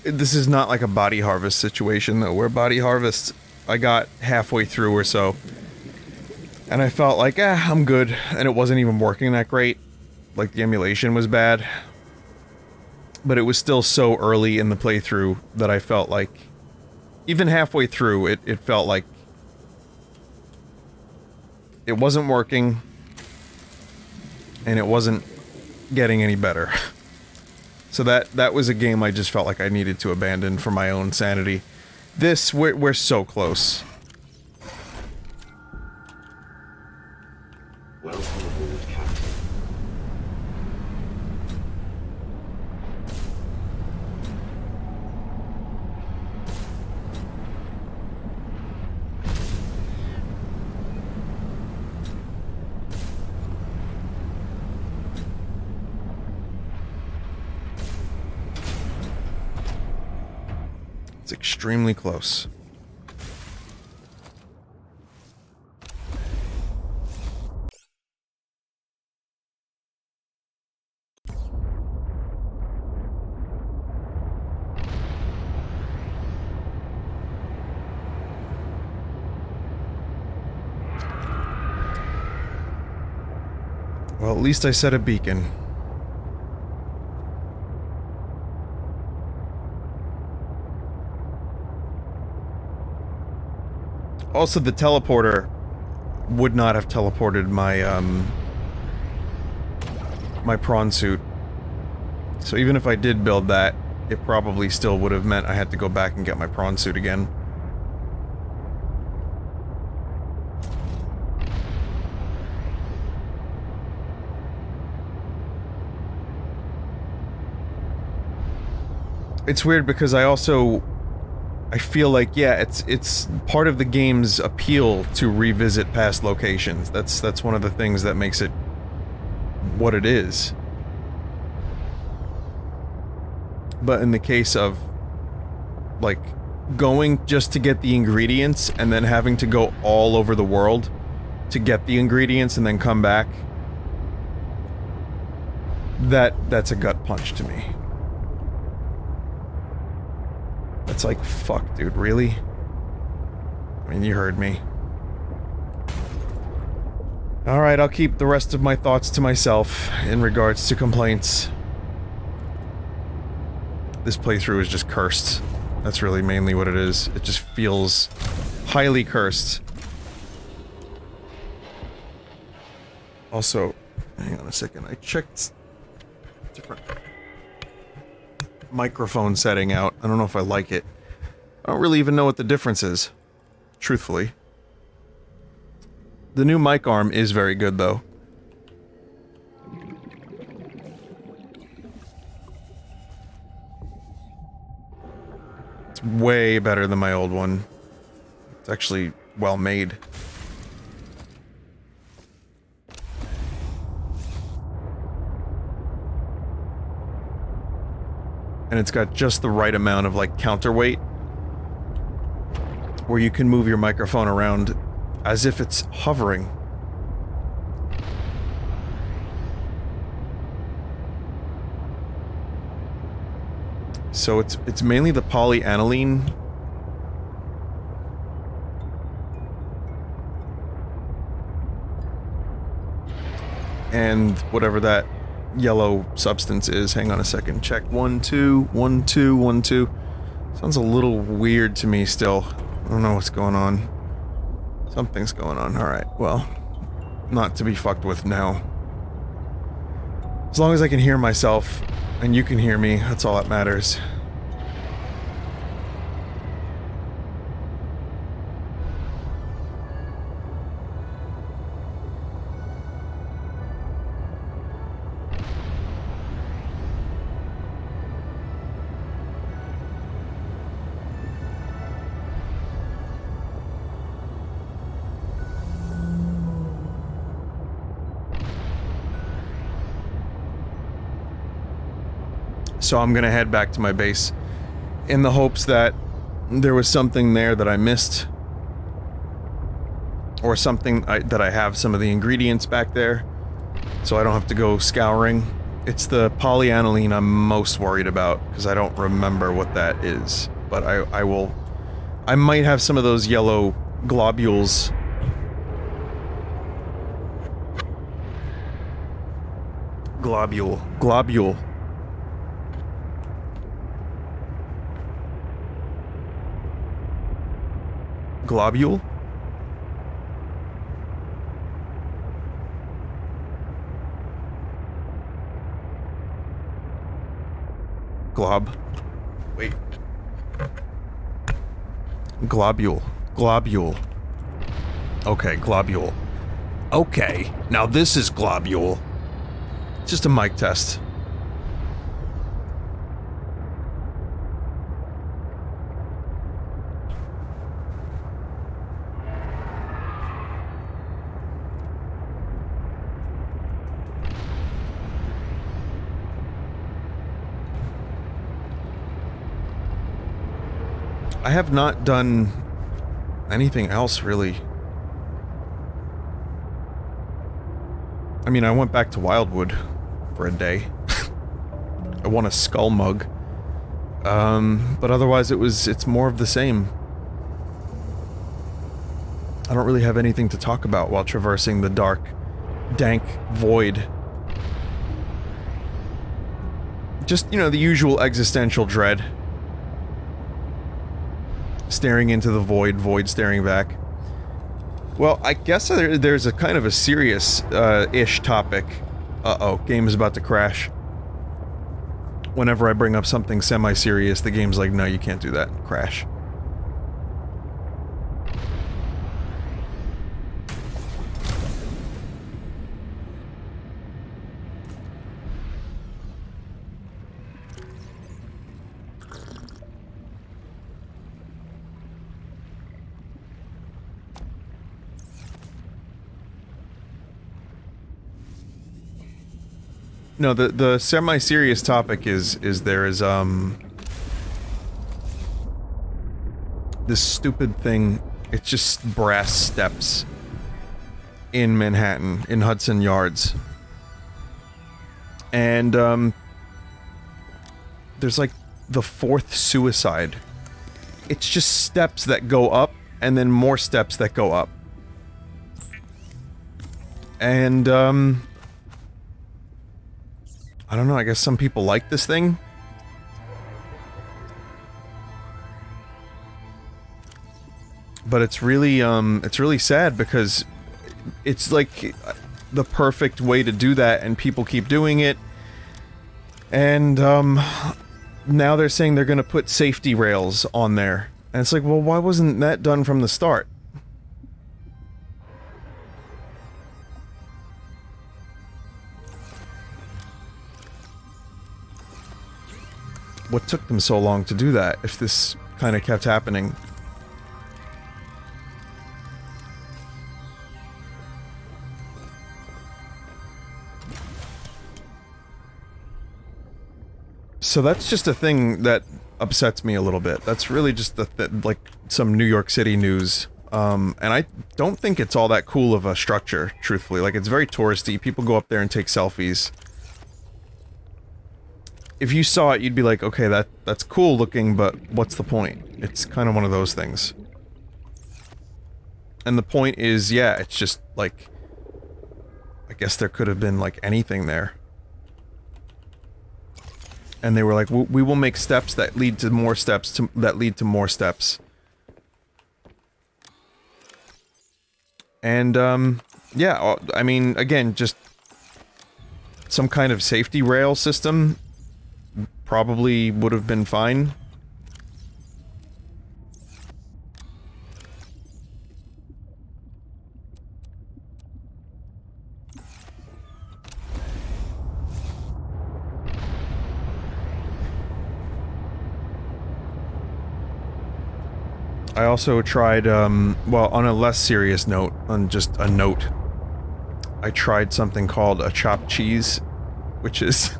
This is not like a body harvest situation, though, where body harvest, I got halfway through or so, and I felt like, I'm good, and it wasn't even working that great. Like, the emulation was bad. But it was still so early in the playthrough that I felt like, even halfway through, it felt like it wasn't working, and it wasn't getting any better. So that was a game I just felt like I needed to abandon for my own sanity. This, we're so close. Welcome aboard, Captain. It's extremely close. Well, at least I set a beacon. Also, the teleporter would not have teleported my, my prawn suit. So even if I did build that, it probably still would have meant I had to go back and get my prawn suit again. It's weird because I feel like, yeah, it's part of the game's appeal to revisit past locations. That's one of the things that makes it what it is. But in the case of, like, going just to get the ingredients and then having to go all over the world to get the ingredients and then come back, that's a gut punch to me. It's like, fuck, dude, really? I mean, you heard me. Alright, I'll keep the rest of my thoughts to myself in regards to complaints. This playthrough is just cursed. That's really mainly what it is. It just feels highly cursed. Also, hang on a second, I checked different microphone setting out. I don't know if I like it. I don't really even know what the difference is. truthfully. The new mic arm is very good, though. It's way better than my old one. It's actually well made. And it's got just the right amount of, like, counterweight, where you can move your microphone around as if it's hovering. So it's mainly the polyaniline. And whatever that yellow substance is. Hang on a second. Check 1, 2, 1, 2, 1, 2. Sounds a little weird to me still. I don't know what's going on. Something's going on. Alright, well, not to be fucked with now. As long as I can hear myself, and you can hear me, that's all that matters. So I'm gonna head back to my base in the hopes that there was something there that I missed, or something that I have some of the ingredients back there, so I don't have to go scouring. It's the polyaniline I'm most worried about, because I don't remember what that is, but I might have some of those yellow globules. Globule. Globule. Globule? Glob. Wait. Globule. Globule. Okay, globule. Okay, now this is globule. Just a mic test. I have not done anything else, really. I mean, I went back to Wildwood for a day. I won a skull mug. But otherwise it's more of the same. I don't really have anything to talk about while traversing the dark, dank void. Just, you know, the usual existential dread. Staring into the void, void staring back. Well, I guess there's a kind of a serious, ish topic. Uh-oh, game is about to crash. Whenever I bring up something semi-serious, the game's like, no, you can't do that. Crash. No, the semi-serious topic is there is, this stupid thing, it's just brass steps in Manhattan, in Hudson Yards. And, there's like the 4th suicide. It's just steps that go up, and then more steps that go up. And, I don't know, I guess some people like this thing. But it's really sad because it's like the perfect way to do that and people keep doing it. And, now they're saying they're gonna put safety rails on there. And it's like, well, why wasn't that done from the start? what took them so long to do that, if this kind of kept happening. So that's just a thing that upsets me a little bit. That's really just like some New York City news. And I don't think it's all that cool of a structure, truthfully. Like, it's very touristy. People go up there and take selfies. If you saw it, you'd be like, okay, that's cool looking, but what's the point? It's kind of one of those things. And the point is, yeah, it's just, like... I guess there could have been, like, anything there. And they were like, we will make steps that lead to more steps that lead to more steps. And, yeah, I mean, again, just some kind of safety rail system probably would have been fine. I also tried, well, on a less serious note, on just a note, I tried something called a chopped cheese, which is...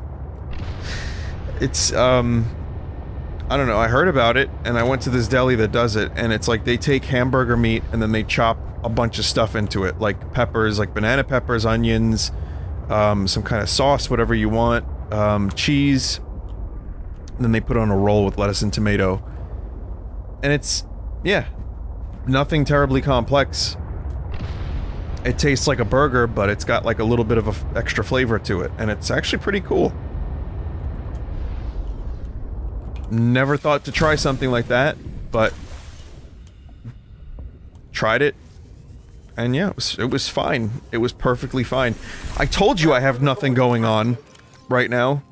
it's, I don't know, I heard about it, and I went to this deli that does it, and it's like they take hamburger meat, and then they chop a bunch of stuff into it, like peppers, like banana peppers, onions, some kind of sauce, whatever you want, cheese, and then they put it on a roll with lettuce and tomato. And it's... yeah, nothing terribly complex. It tastes like a burger, but it's got like a little bit of a extra flavor to it, and it's actually pretty cool. Never thought to try something like that, but tried it, and yeah, it was fine. It was perfectly fine. I told you I have nothing going on right now.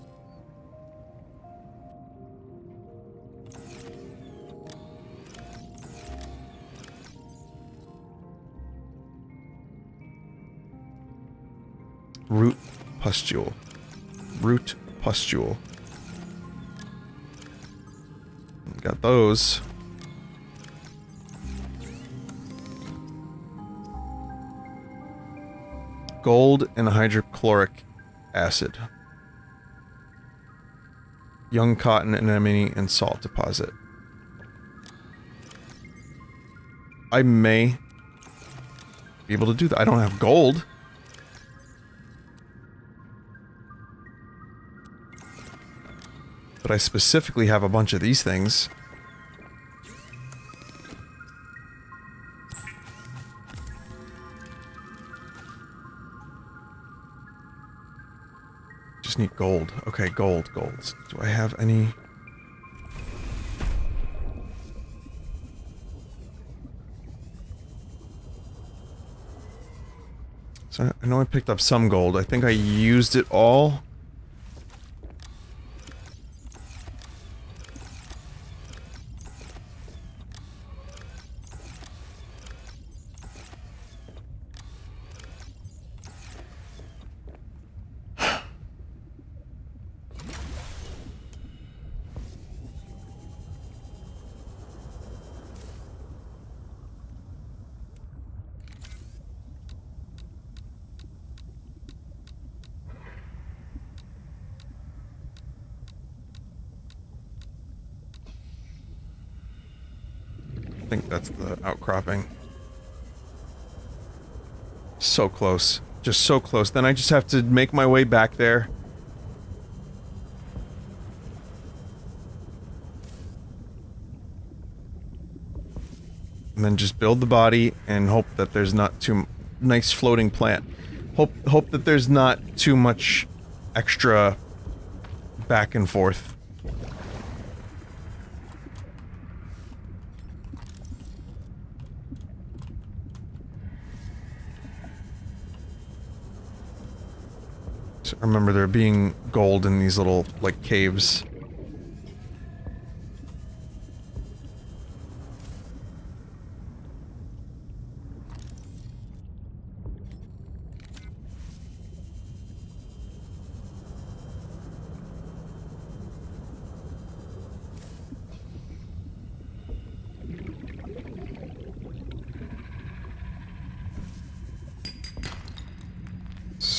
Root pustule. Root pustule. Got those. Gold and hydrochloric acid. Young cotton anemone and salt deposit. I may be able to do that. I don't have gold. But I specifically have a bunch of these things. Just need gold. Okay, gold. Do I have any... So I know I picked up some gold. I think I used it all. I think that's the outcropping. So close. Just so close. Then I just have to make my way back there. And then just build the body and hope that there's not too... nice floating plant. Hope that there's not too much extra back and forth. I remember there being gold in these little, like, caves.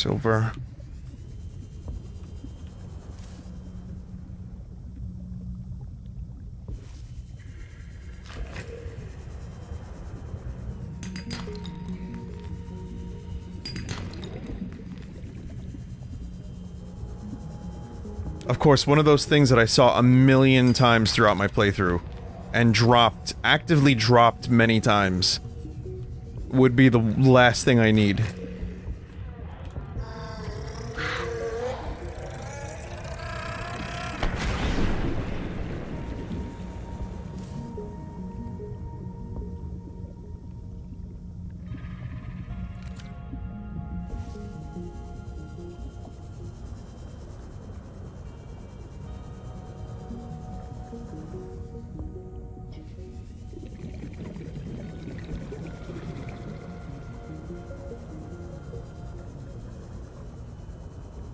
Silver. Of course, one of those things that I saw a million times throughout my playthrough, and dropped, actively dropped many times, would be the last thing I need.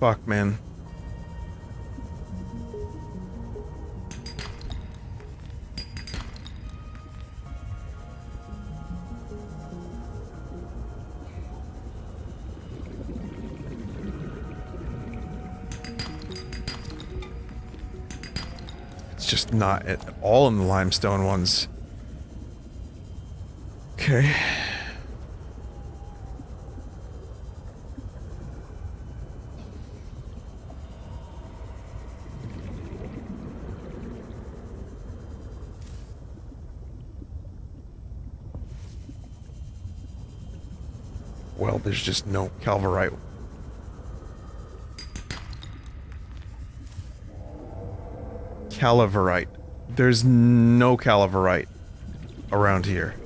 Fuck, man. It's just not at all in the limestone ones. Okay. Well, there's just no calverite. Calaverite. There's no calaverite around here.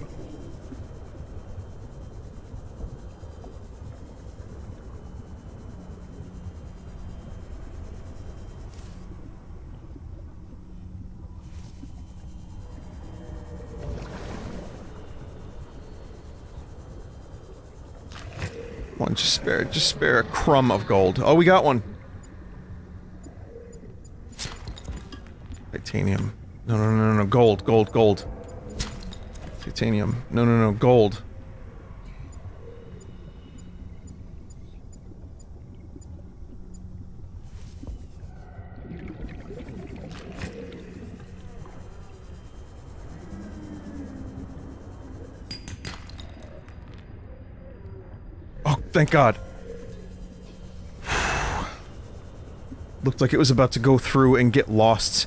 Come on, just spare a crumb of gold. Oh, we got one. Titanium. No, gold. Titanium. No, gold. Oh, thank God. Looked like it was about to go through and get lost.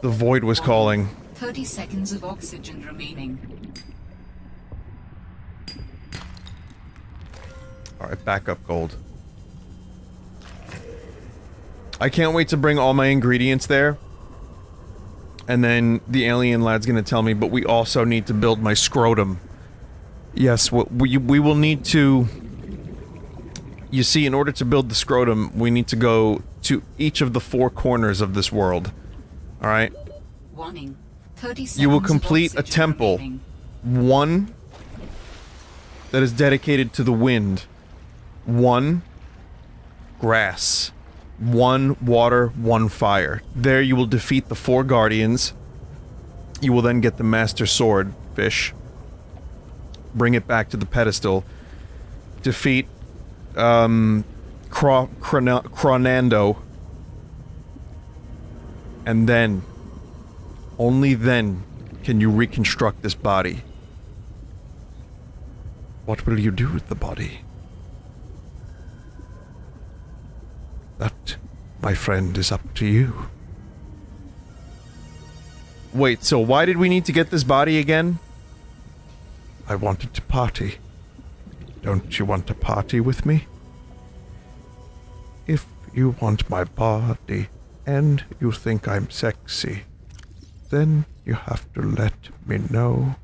The void was calling. 30 seconds of oxygen remaining. Alright, backup gold. I can't wait to bring all my ingredients there. And then the alien lad's gonna tell me, but we also need to build my scrotum. Yes, we will need to... You see, in order to build the scrotum, we need to go to each of the 4 corners of this world. Alright? Warning. 30 seconds You will complete a of oxygen temple. remaining. One that is dedicated to the wind. 1 grass. 1 water, 1 fire. There you will defeat the 4 guardians. You will then get the master sword, fish. Bring it back to the pedestal. Defeat, Cronando. And then, only then, can you reconstruct this body. What will you do with the body? That, my friend, is up to you. Wait, so why did we need to get this body again? I wanted to party. Don't you want to party with me? If you want my body, and you think I'm sexy, then you have to let me know.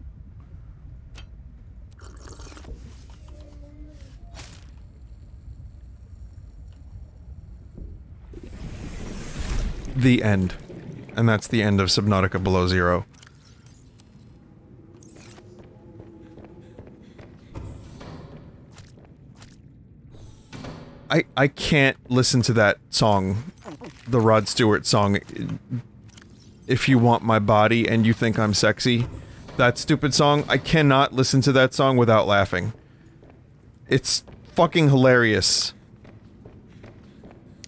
The end. And that's the end of Subnautica Below Zero. I can't listen to that song, the Rod Stewart song, If You Want My Body and You Think I'm Sexy. That stupid song, I cannot listen to that song without laughing. It's fucking hilarious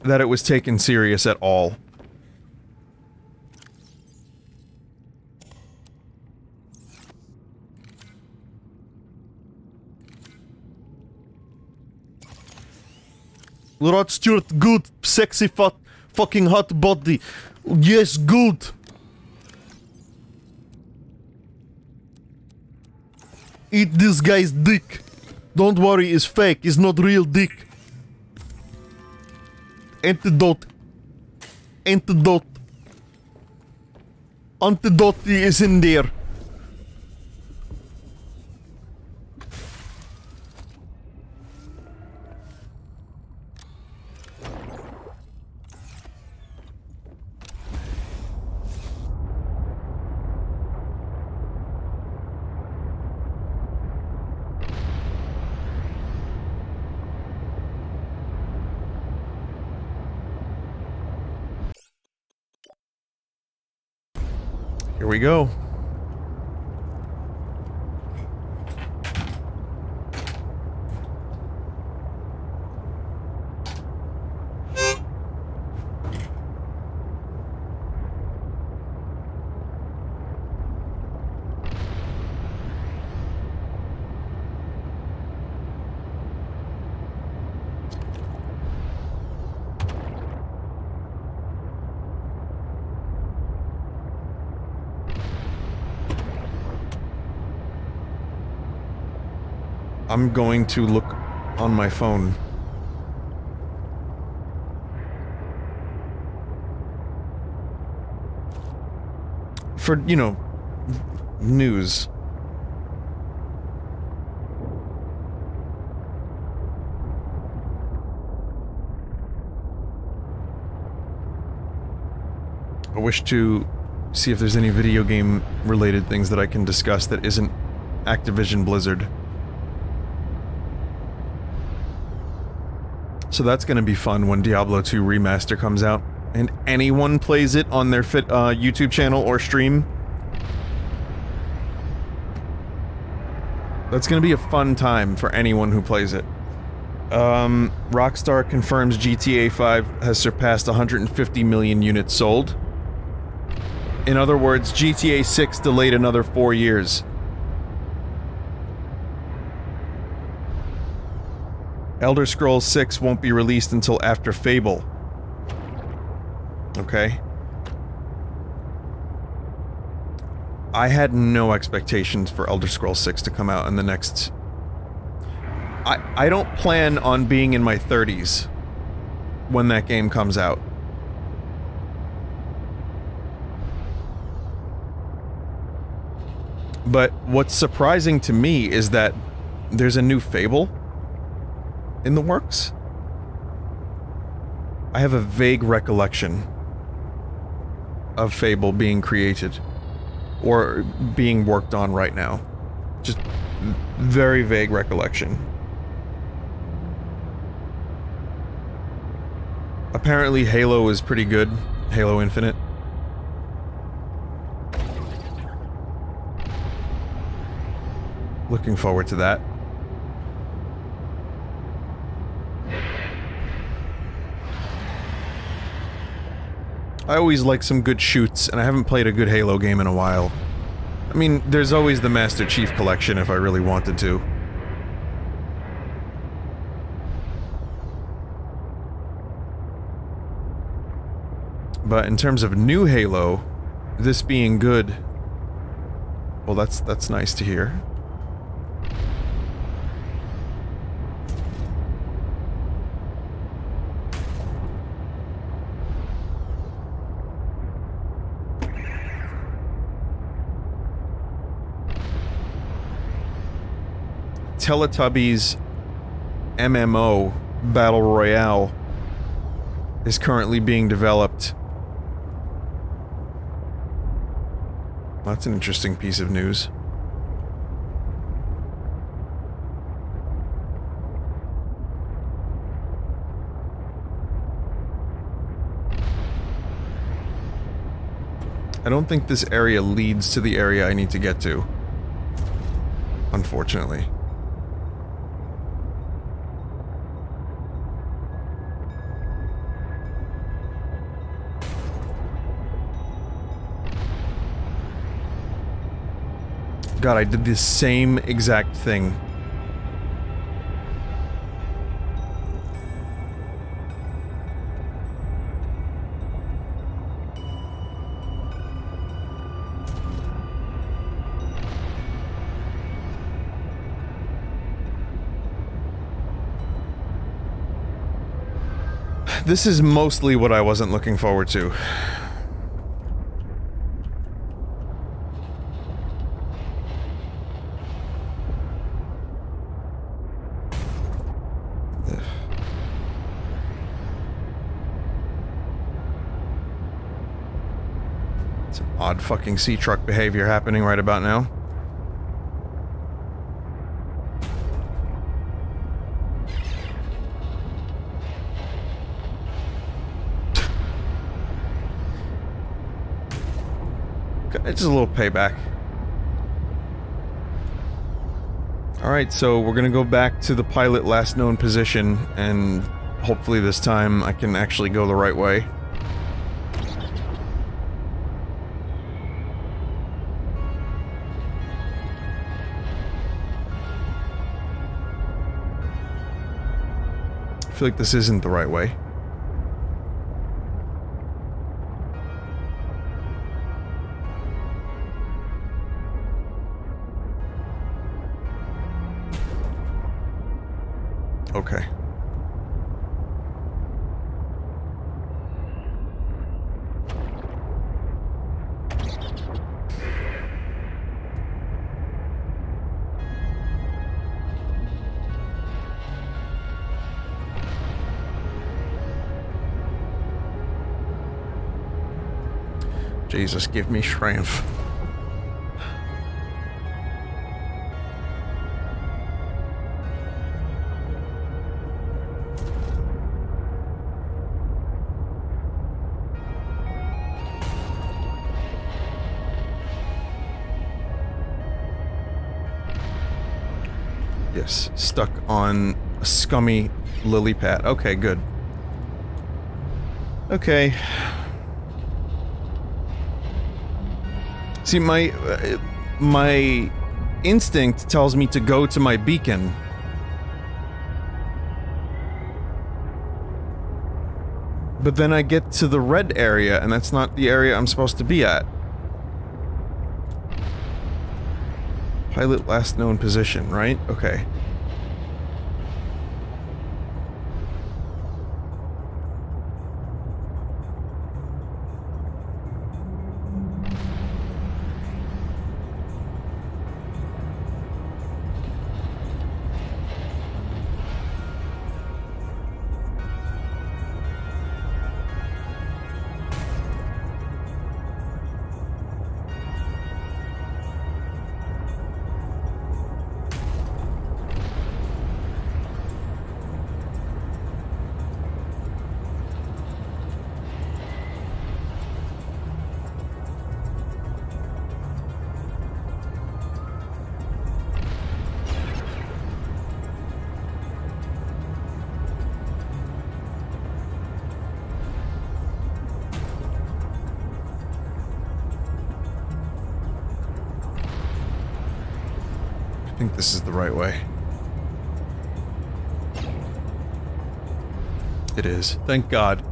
that it was taken serious at all. Rod Stewart, good, sexy, fucking hot body. Yes, good. Eat this guy's dick. Don't worry, it's fake. It's not real dick. Antidote. Antidote. Antidote is in there. Here we go. I'm going to look on my phone. For, you know, news. I wish to see if there's any video game related things that I can discuss that isn't Activision Blizzard. So that's gonna be fun when Diablo 2 Remaster comes out, and anyone plays it on their YouTube channel or stream. That's gonna be a fun time for anyone who plays it. Rockstar confirms GTA 5 has surpassed 150 million units sold. In other words, GTA 6 delayed another 4 years. Elder Scrolls 6 won't be released until after Fable. Okay. I had no expectations for Elder Scrolls 6 to come out in the next... I don't plan on being in my 30s when that game comes out. But what's surprising to me is that there's a new Fable in the works. I have a vague recollection of Fable being created or being worked on right now. Just very vague recollection. Apparently Halo is pretty good. Halo Infinite. Looking forward to that. I always like some good shoots, and I haven't played a good Halo game in a while. I mean, there's always the Master Chief Collection if I really wanted to. But in terms of new Halo, this being good... Well, that's nice to hear. Teletubbies MMO Battle Royale is currently being developed. That's an interesting piece of news. I don't think this area leads to the area I need to get to. Unfortunately. God, I did the same exact thing. This is mostly what I wasn't looking forward to. Some odd fucking sea truck behavior happening right about now. It's just a little payback. Alright, so we're gonna go back to the pilot last known position, and hopefully this time I can actually go the right way. I feel like this isn't the right way. Okay. Jesus, give me strength. Yes, stuck on a scummy lily pad. Okay, good. Okay. See, my instinct tells me to go to my beacon. But then I get to the red area, and that's not the area I'm supposed to be at. Pilot last known position, right? Okay. I think this is the right way. It is. Thank God.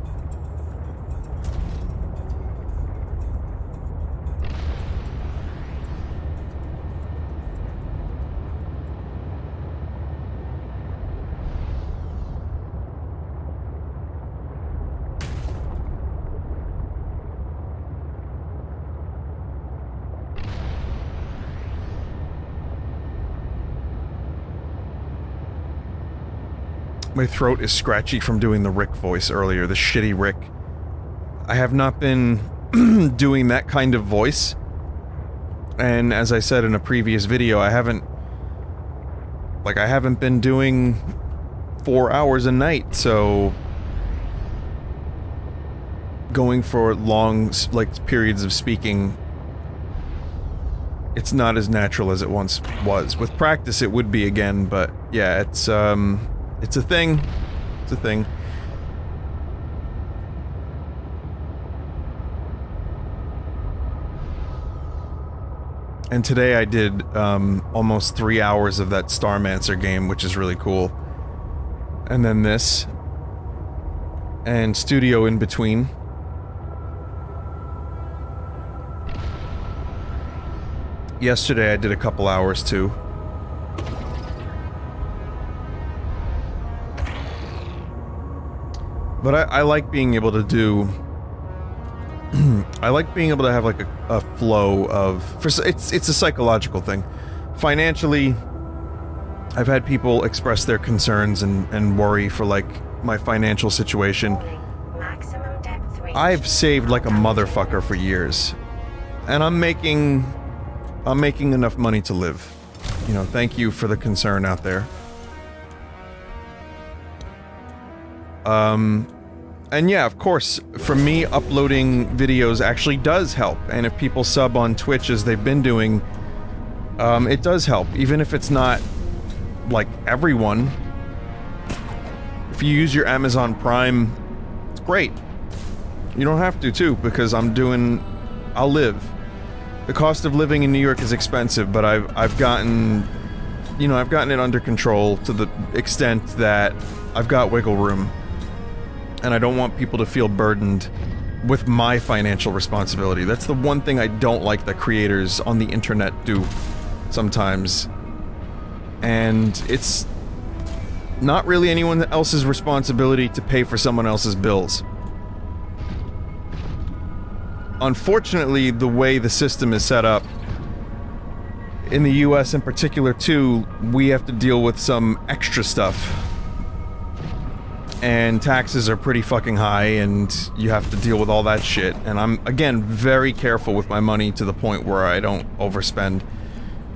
My throat is scratchy from doing the Rick voice earlier, the shitty Rick. I have not been doing that kind of voice. And as I said in a previous video, I haven't been doing 4 hours a night, so going for long, like, periods of speaking, it's not as natural as it once was. With practice, it would be again, but yeah, it's a thing. It's a thing. And today I did almost 3 hours of that Starmancer game, which is really cool. And then this. And studio in between. Yesterday I did a couple hours too. But I like being able to do... I like being able to have like a flow of... It's a psychological thing. Financially, I've had people express their concerns and worry for like my financial situation. Maximum depth reached. I've saved like a motherfucker for years. And I'm making enough money to live. You know, thank you for the concern out there. And yeah, of course, for me, uploading videos actually does help, and if people sub on Twitch as they've been doing, it does help, even if it's not, like, everyone. If you use your Amazon Prime, it's great. You don't have to, too, because I'll live. The cost of living in New York is expensive, but I've gotten, you know, I've gotten it under control to the extent that I've got wiggle room. And I don't want people to feel burdened with my financial responsibility. That's the one thing I don't like that creators on the internet do sometimes. And it's not really anyone else's responsibility to pay for someone else's bills. Unfortunately, the way the system is set up, in the US in particular too, we have to deal with some extra stuff. And taxes are pretty fucking high, and you have to deal with all that shit. And I'm, again, very careful with my money to the point where I don't overspend.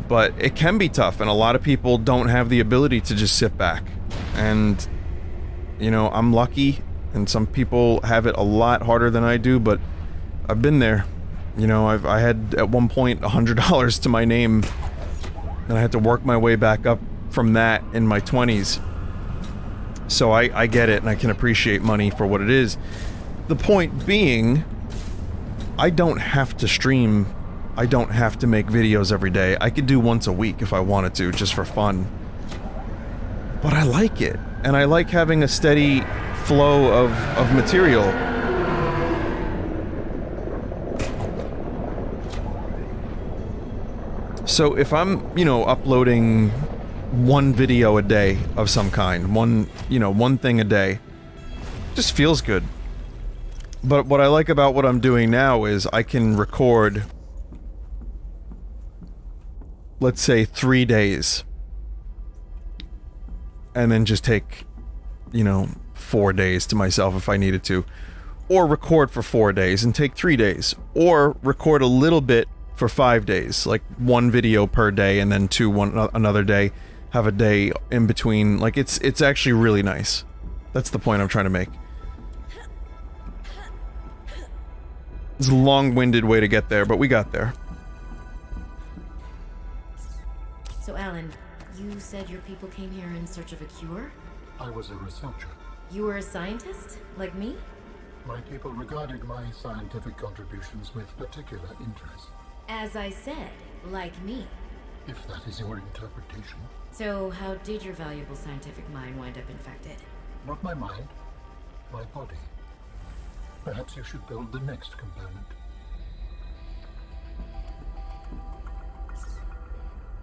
But it can be tough, and a lot of people don't have the ability to just sit back. And, you know, I'm lucky, and some people have it a lot harder than I do, but I've been there. You know, I had, at one point, $100 to my name, and I had to work my way back up from that in my 20s. So I get it, and I can appreciate money for what it is. The point being, I don't have to stream. I don't have to make videos every day. I could do once a week if I wanted to, just for fun. But I like it, and I like having a steady flow of material. So if I'm, you know, uploading one video a day of some kind, one thing a day, just feels good. But what I like about what I'm doing now is I can record, let's say, 3 days, and then just take, you know, 4 days to myself if I needed to, or record for 4 days and take 3 days, or record a little bit for 5 days, like 1 video per day, and then another day, have a day in between. Like, it's actually really nice. That's the point I'm trying to make. It's a long-winded way to get there, but we got there. So, Alan, you said your people came here in search of a cure? I was a researcher. You were a scientist? Like me? My people regarded my scientific contributions with particular interest. As I said, like me. If that is your interpretation. So, how did your valuable scientific mind wind up infected? Not my mind, my body. Perhaps you should build the next component.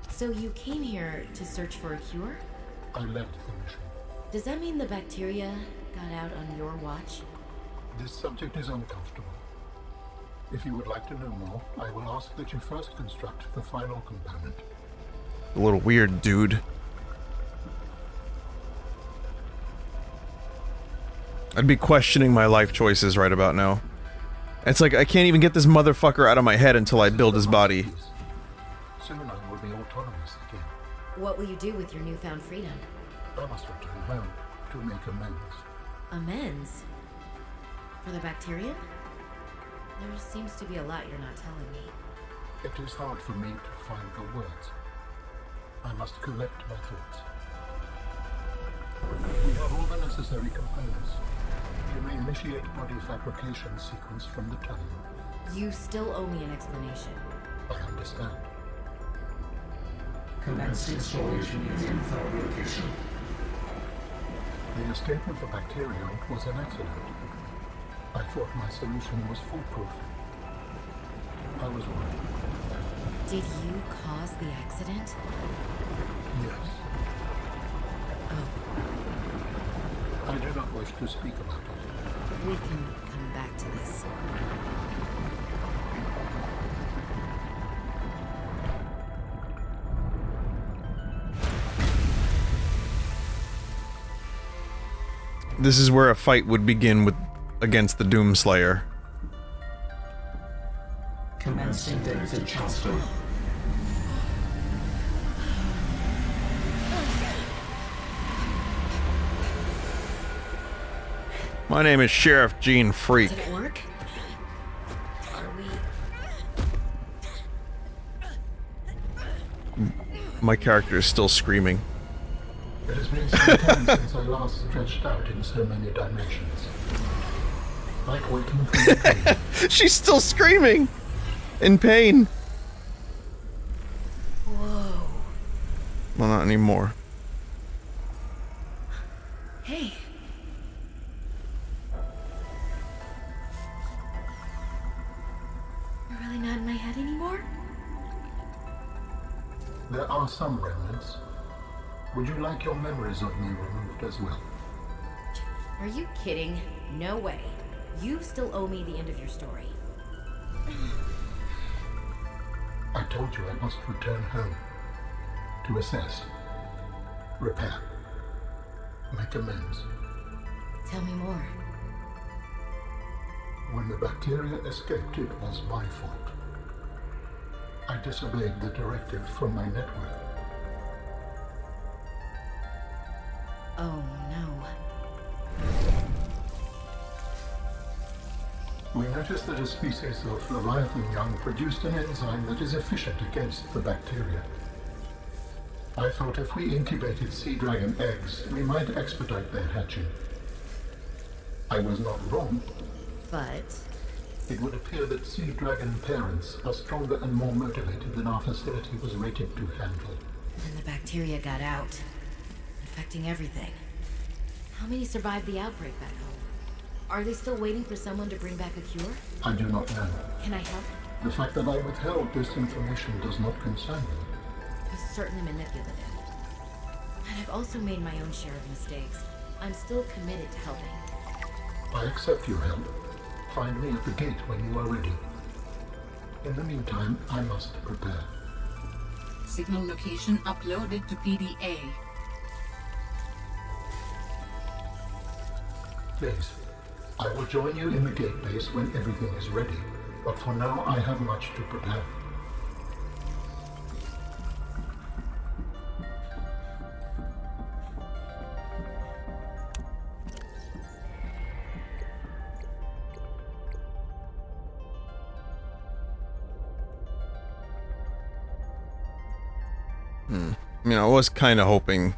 So you came here to search for a cure? I led the mission. Does that mean the bacteria got out on your watch? This subject is uncomfortable. If you would like to know more, I will ask that you first construct the final component. A little weird, dude. I'd be questioning my life choices right about now. It's like, I can't even get this motherfucker out of my head until I build his body. Soon I will be autonomous again. What will you do with your newfound freedom? I must return home to make amends. Amends? For the bacterium? There seems to be a lot you're not telling me. It is hard for me to find the words. I must collect my thoughts. We have all the necessary components. You may initiate body fabrication sequence from the terminal. You still owe me an explanation. I understand. Commencing storage unit info location. The escape of the bacteria was an accident. I thought my solution was foolproof. I was wrong. Did you cause the accident? Yes. Oh, I do not wish to speak about it. we can come back to this. This is where a fight would begin with against the Doomslayer. Commencing data transfer. My name is Sheriff Gene Freak. Did it work? Are we... My character is still screaming. It has been some time since I last stretched out in so many dimensions. Like waking from a dream. She's still screaming! In pain. Whoa. Well, not anymore. Hey. You're really not in my head anymore? There are some remnants. Would you like your memories of me removed as well? Are you kidding? No way. You still owe me the end of your story. I told you I must return home. To assess. Repair. Make amends. Tell me more. When the bacteria escaped, it was my fault. I disobeyed the directive from my network. Oh no. We noticed that a species of Leviathan young produced an enzyme that is efficient against the bacteria. I thought if we incubated sea dragon eggs, we might expedite their hatching. I was not wrong. But... It would appear that sea dragon parents are stronger and more motivated than our facility was rated to handle. then the bacteria got out, infecting everything. How many survived the outbreak back home? Are they still waiting for someone to bring back a cure? I do not know. Can I help? The fact that I withheld this information does not concern me. It was certainly manipulative. And I've also made my own share of mistakes. I'm still committed to helping. I accept your help. Find me at the gate when you are ready. In the meantime, I must prepare. Signal location uploaded to PDA. Please, I will join you in the gate base when everything is ready. But for now, I have much to prepare. I mean, I was kind of hoping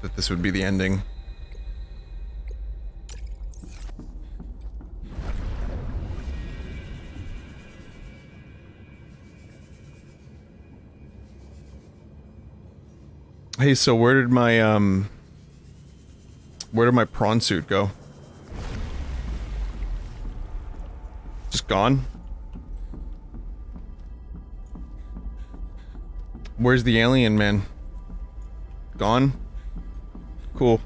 that this would be the ending. Hey, so where did my prawn suit go? Just gone? Where's the alien man? Gone? Cool.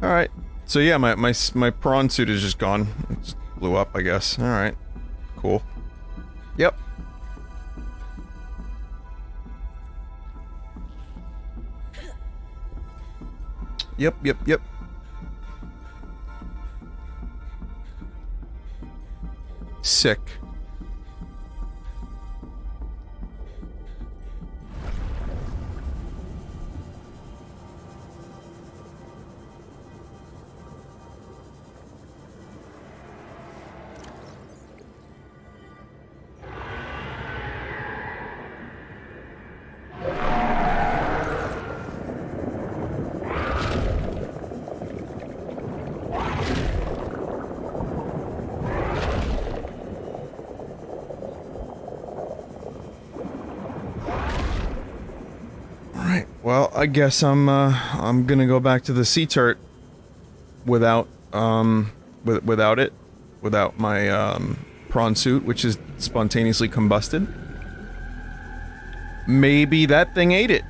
Alright. So yeah, my prawn suit is just gone. It just blew up, I guess. Alright. Cool. Yep. Yep. Sick. I guess I'm gonna go back to the sea turret without, without my, prawn suit, which is spontaneously combusted. Maybe that thing ate it.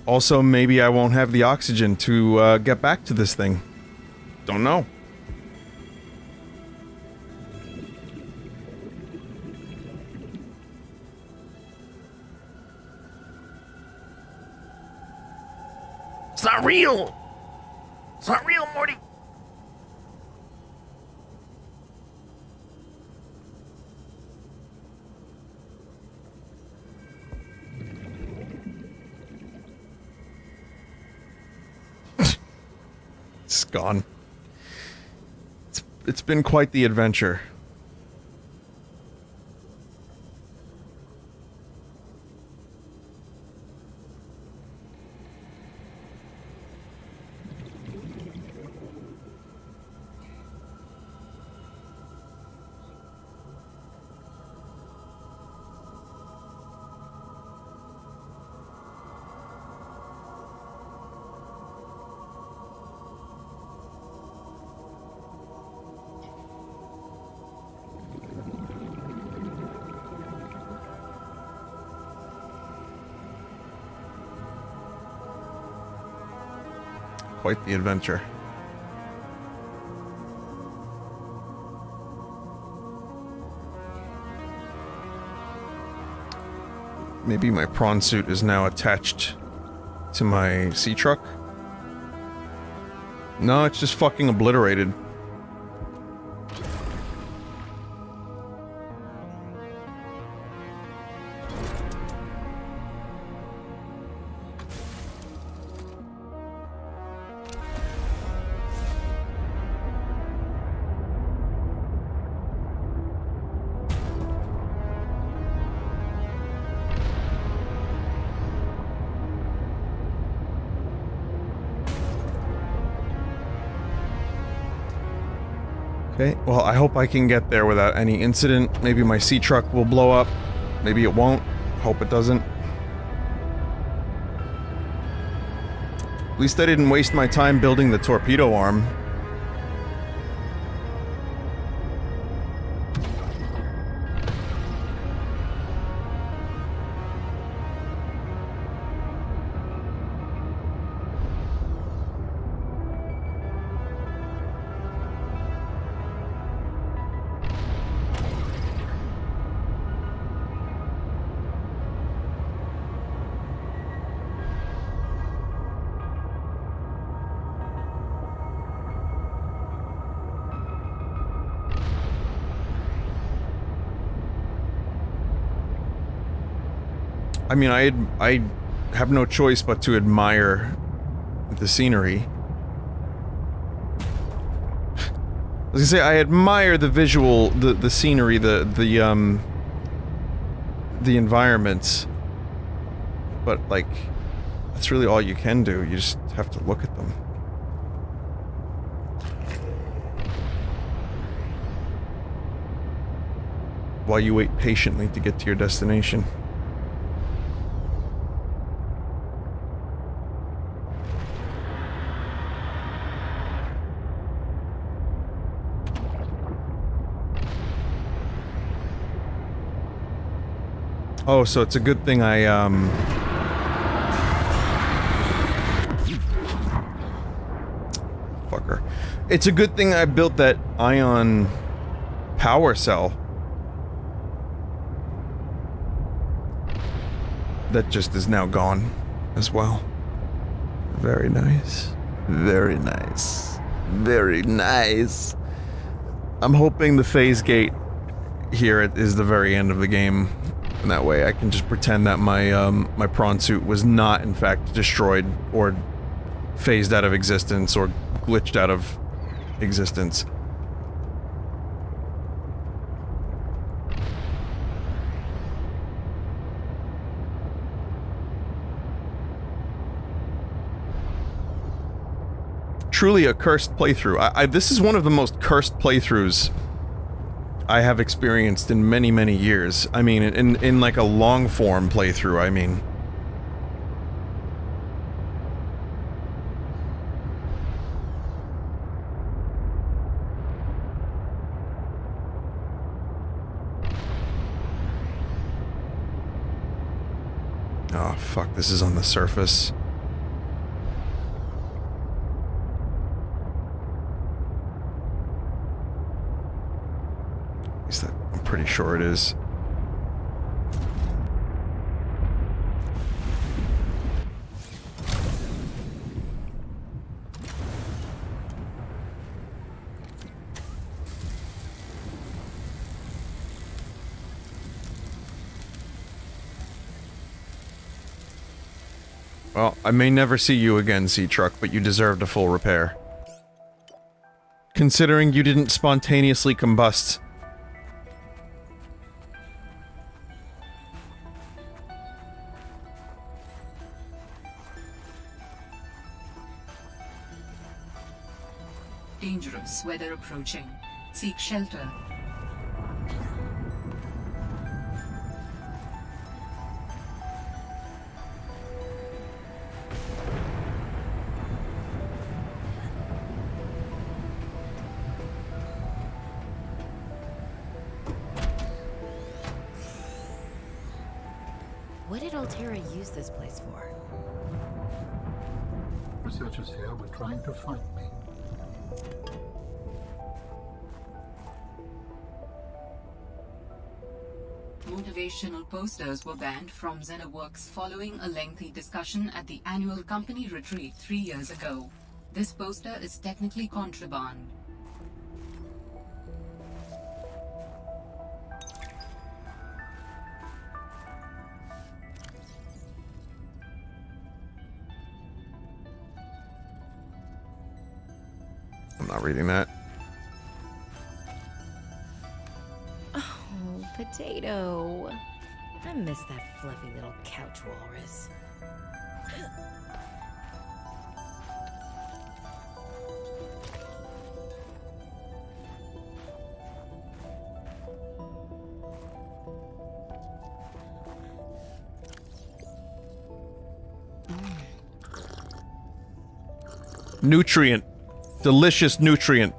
Also, maybe I won't have the oxygen to, get back to this thing. Don't know. It's not real! It's not real, Morty! It's gone. It's been quite the adventure. Quite the adventure. Maybe my prawn suit is now attached to my sea truck? No, it's just fucking obliterated. Okay, well, I hope I can get there without any incident. Maybe my sea truck will blow up. Maybe it won't. Hope it doesn't. At least I didn't waste my time building the torpedo arm. I mean, I have no choice but to admire the scenery. I was gonna say, I admire the visual, the scenery, the environments. But, like, that's really all you can do. You just have to look at them. While you wait patiently to get to your destination. Oh, so it's a good thing I, fucker. It's a good thing I built that ion power cell. That just is now gone as well. Very nice. Very nice. Very nice. I'm hoping the phase gate here is the very end of the game. And that way I can just pretend that my, my prawn suit was not, in fact, destroyed or phased out of existence or glitched out of existence. Truly a cursed playthrough. This is one of the most cursed playthroughs I have experienced in many, many years. I mean, in like a long-form playthrough, I mean. Oh, fuck, this is on the surface. I'm pretty sure it is. Well, I may never see you again, Sea Truck, but you deserved a full repair. Considering you didn't spontaneously combust. Dangerous weather approaching. Seek shelter. What did Altera use this place for? Researchers here were trying to find me. Motivational posters were banned from XenoWorks following a lengthy discussion at the annual company retreat 3 years ago. This poster is technically contraband. I'm not reading that. Oh, Potato. I miss that fluffy little couch walrus. Nutrient. Delicious nutrient.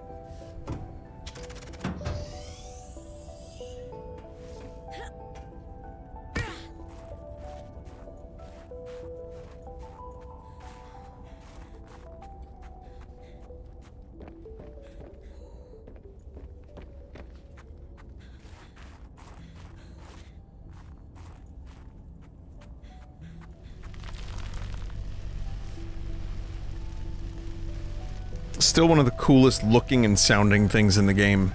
Still one of the coolest looking and sounding things in the game.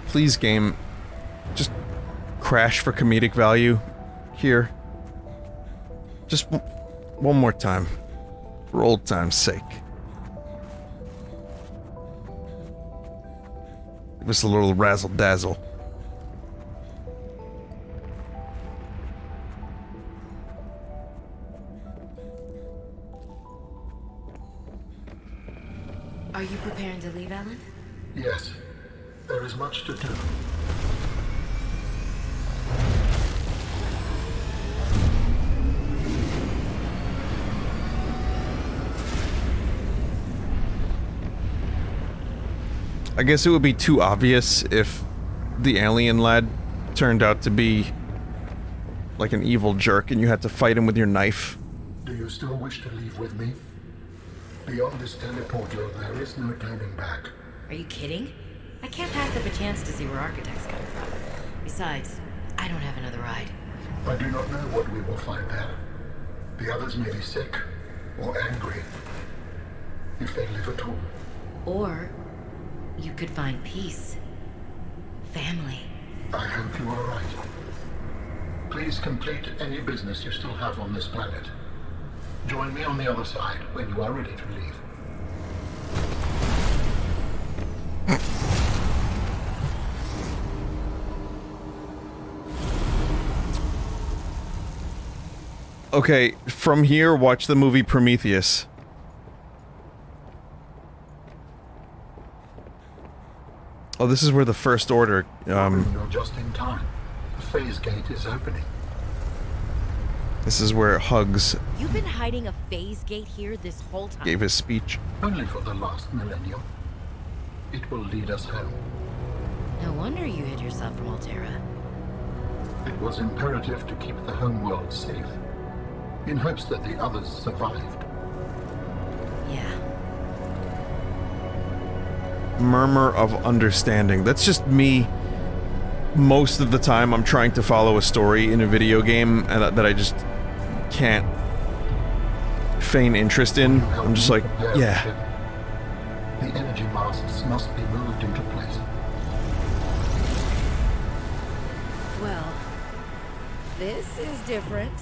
Please, game, just crash for comedic value here. Just one more time, for old time's sake. Give us a little razzle-dazzle. Are you preparing to leave, Alan? Yes. There is much to do. I guess it would be too obvious if the alien lad turned out to be like an evil jerk and you had to fight him with your knife. Do you still wish to leave with me? Beyond this teleporter, there is no turning back. Are you kidding? I can't pass up a chance to see where architects come from. Besides, I don't have another ride. I do not know what we will find there. The others may be sick or angry, if they live at all. Or you could find peace. Family. I hope you are right. Please complete any business you still have on this planet. Join me on the other side when you are ready to leave. Okay, from here, watch the movie Prometheus. Oh, this is where the First Order, You're just in time. The phase gate is opening. This is where Hugs You've been hiding a phase gate here this whole time. gave his speech. Only for the last millennium. It will lead us home. No wonder you hid yourself from Altera. It was imperative to keep the homeworld safe, in hopes that the others survived. Yeah. Murmur of understanding. That's just me. Most of the time I'm trying to follow a story in a video game and that I just can't feign interest in. I'm just like, yeah. The energy masts must be moved into place. Well, this is different.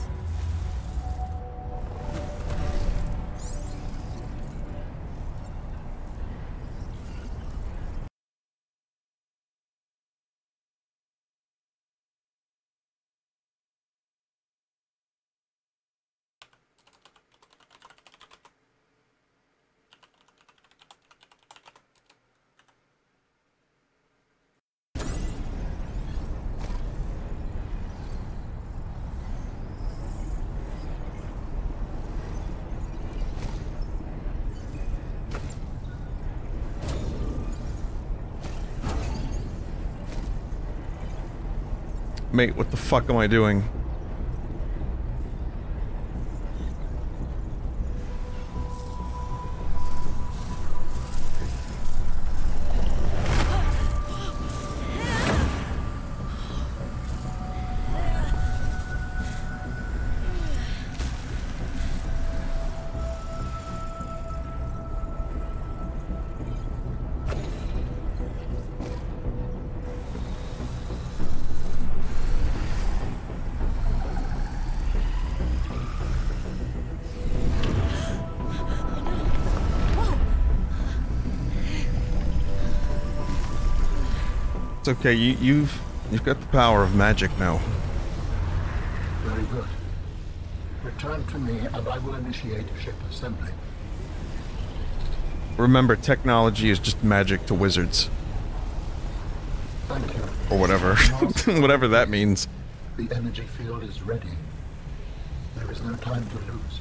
Mate, what the fuck am I doing? It's okay, you've got the power of magic now. Very good. Return to me and I will initiate ship assembly. Remember, technology is just magic to wizards. Thank you. Or whatever. Whatever that means. The energy field is ready. There is no time to lose.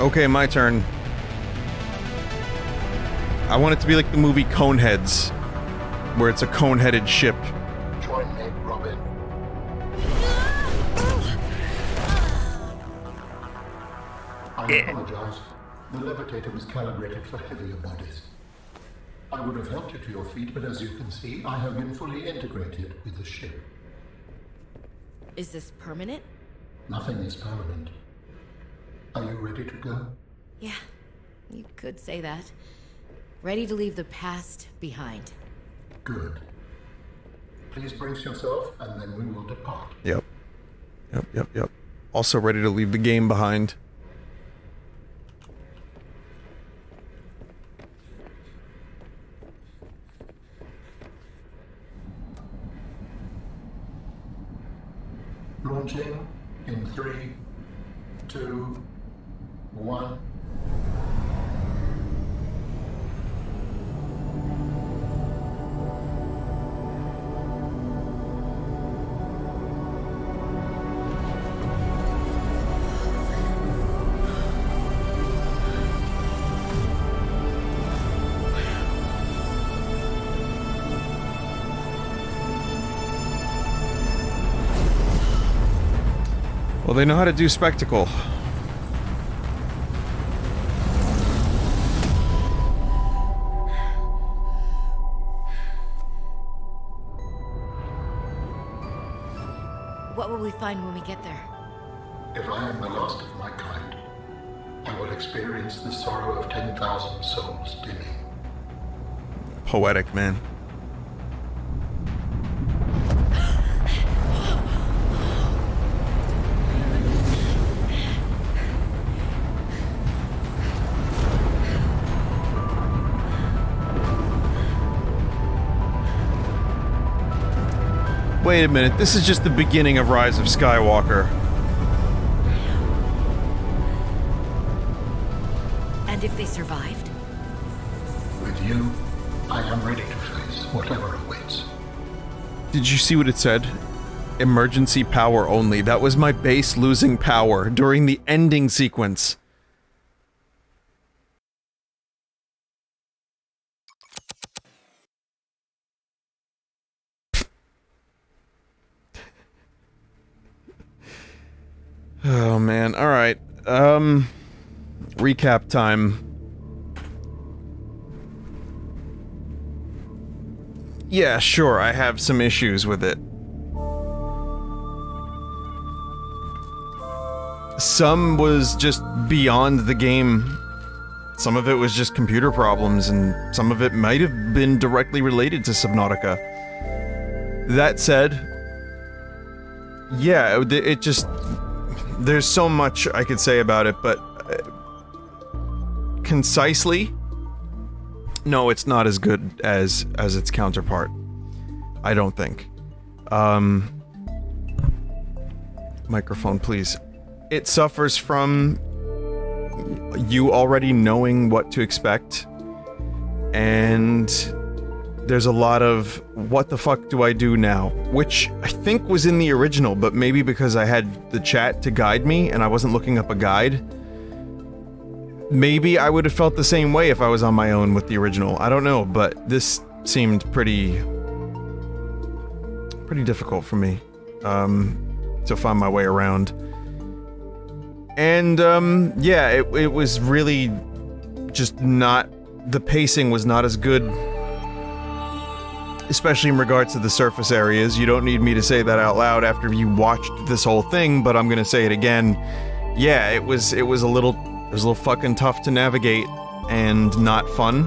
Okay, my turn. I want it to be like the movie Coneheads, where it's a cone-headed ship. Join me, Robin. I apologize. The levitator was calibrated for heavier bodies. I would have helped you to your feet, but as you can see, I have been fully integrated with the ship. Is this permanent? Nothing is permanent. Are you ready to go? Yeah, you could say that. Ready to leave the past behind. Good. Please brace yourself, and then we will depart. Yep. Yep. Also ready to leave the game behind. Launching in 3, 2, 1. Well, they know how to do spectacle. find when we get there? If I am the last of my kind, I will experience the sorrow of 10,000 souls dimming. Poetic, man. Wait a minute, this is just the beginning of Rise of Skywalker. And if they survived? With you, I am ready to face whatever awaits. Did you see what it said? Emergency power only. That was my base losing power during the ending sequence. Oh man, alright. Recap time. Yeah, sure, I have some issues with it. Some was just beyond the game. Some of it was just computer problems, and some of it might have been directly related to Subnautica. That said, yeah, it just... There's so much I could say about it, but... concisely? No, it's not as good as its counterpart. I don't think. Microphone, please. It suffers from you already knowing what to expect, and there's a lot of what the fuck do I do now, which I think was in the original, but maybe because I had the chat to guide me and I wasn't looking up a guide. Maybe I would have felt the same way if I was on my own with the original. I don't know, but this seemed pretty difficult for me to find my way around. And yeah, it was really just not... the pacing was not as good, especially in regards to the surface areas. You don't need me to say that out loud after you watched this whole thing, but I'm gonna say it again. Yeah, it was a little fucking tough to navigate and not fun.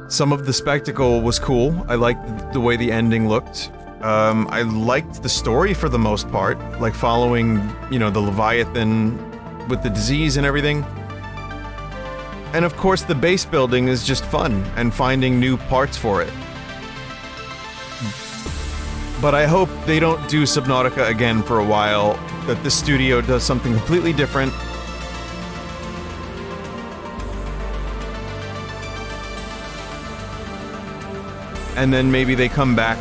Some of the spectacle was cool. I liked the way the ending looked. I liked the story for the most part, like following, you know, the Leviathan with the disease and everything. And of course the base building is just fun, and finding new parts for it. But I hope they don't do Subnautica again for a while, that this studio does something completely different. And then maybe they come back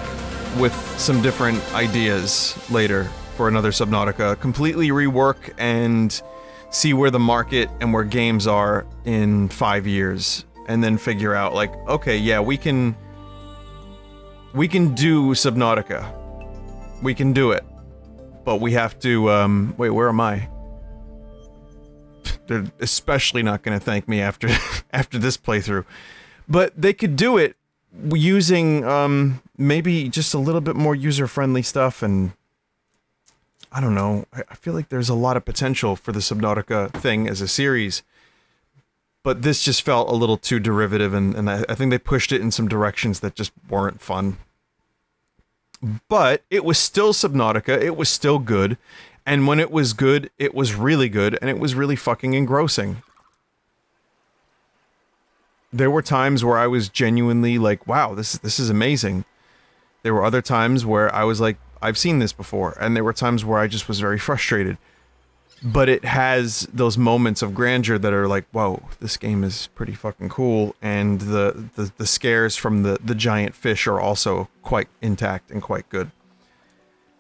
with some different ideas later for another Subnautica. Completely rework and see where the market and where games are in 5 years. And then figure out, like, okay, yeah, we can do Subnautica. We can do it. But we have to, wait, where am I? They're especially not gonna thank me after this playthrough. But they could do it using, maybe just a little bit more user-friendly stuff, and I don't know, I feel like there's a lot of potential for the Subnautica thing as a series, but this just felt a little too derivative, and I think they pushed it in some directions that just weren't fun. But it was still Subnautica, it was still good, and when it was good, it was really good, and it was really fucking engrossing. There were times where I was genuinely like, wow, this is amazing. There were other times where I was like, I've seen this before, and there were times where I just was very frustrated. But it has those moments of grandeur that are like, whoa, this game is pretty fucking cool, and the scares from the giant fish are also quite intact and quite good.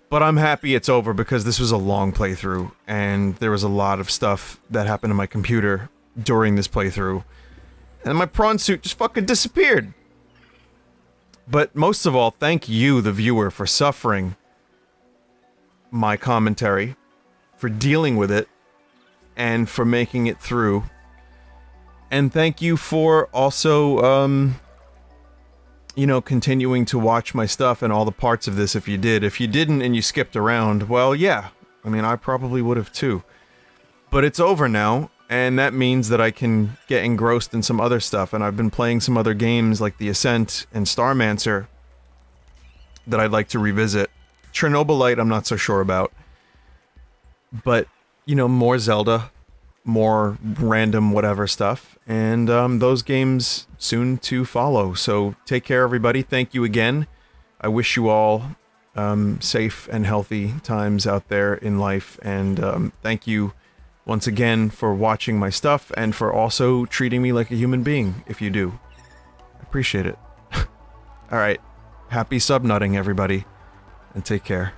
But I'm happy it's over, because this was a long playthrough, and there was a lot of stuff that happened to my computer during this playthrough. And my prawn suit just fucking disappeared. But most of all, thank you, the viewer, for suffering my commentary, for dealing with it, and for making it through. And thank you for also, you know, continuing to watch my stuff and all the parts of this if you did. If you didn't and you skipped around, well, yeah. I mean, I probably would have too. But it's over now, and that means that I can get engrossed in some other stuff, and I've been playing some other games like The Ascent and Starmancer that I'd like to revisit. Chernobylite I'm not so sure about. But, you know, more Zelda, more random whatever stuff, and those games soon to follow. So take care, everybody. Thank you again. I wish you all safe and healthy times out there in life, and thank you once again for watching my stuff and for also treating me like a human being, if you do. I appreciate it. Alright, happy subnutting, everybody, and take care.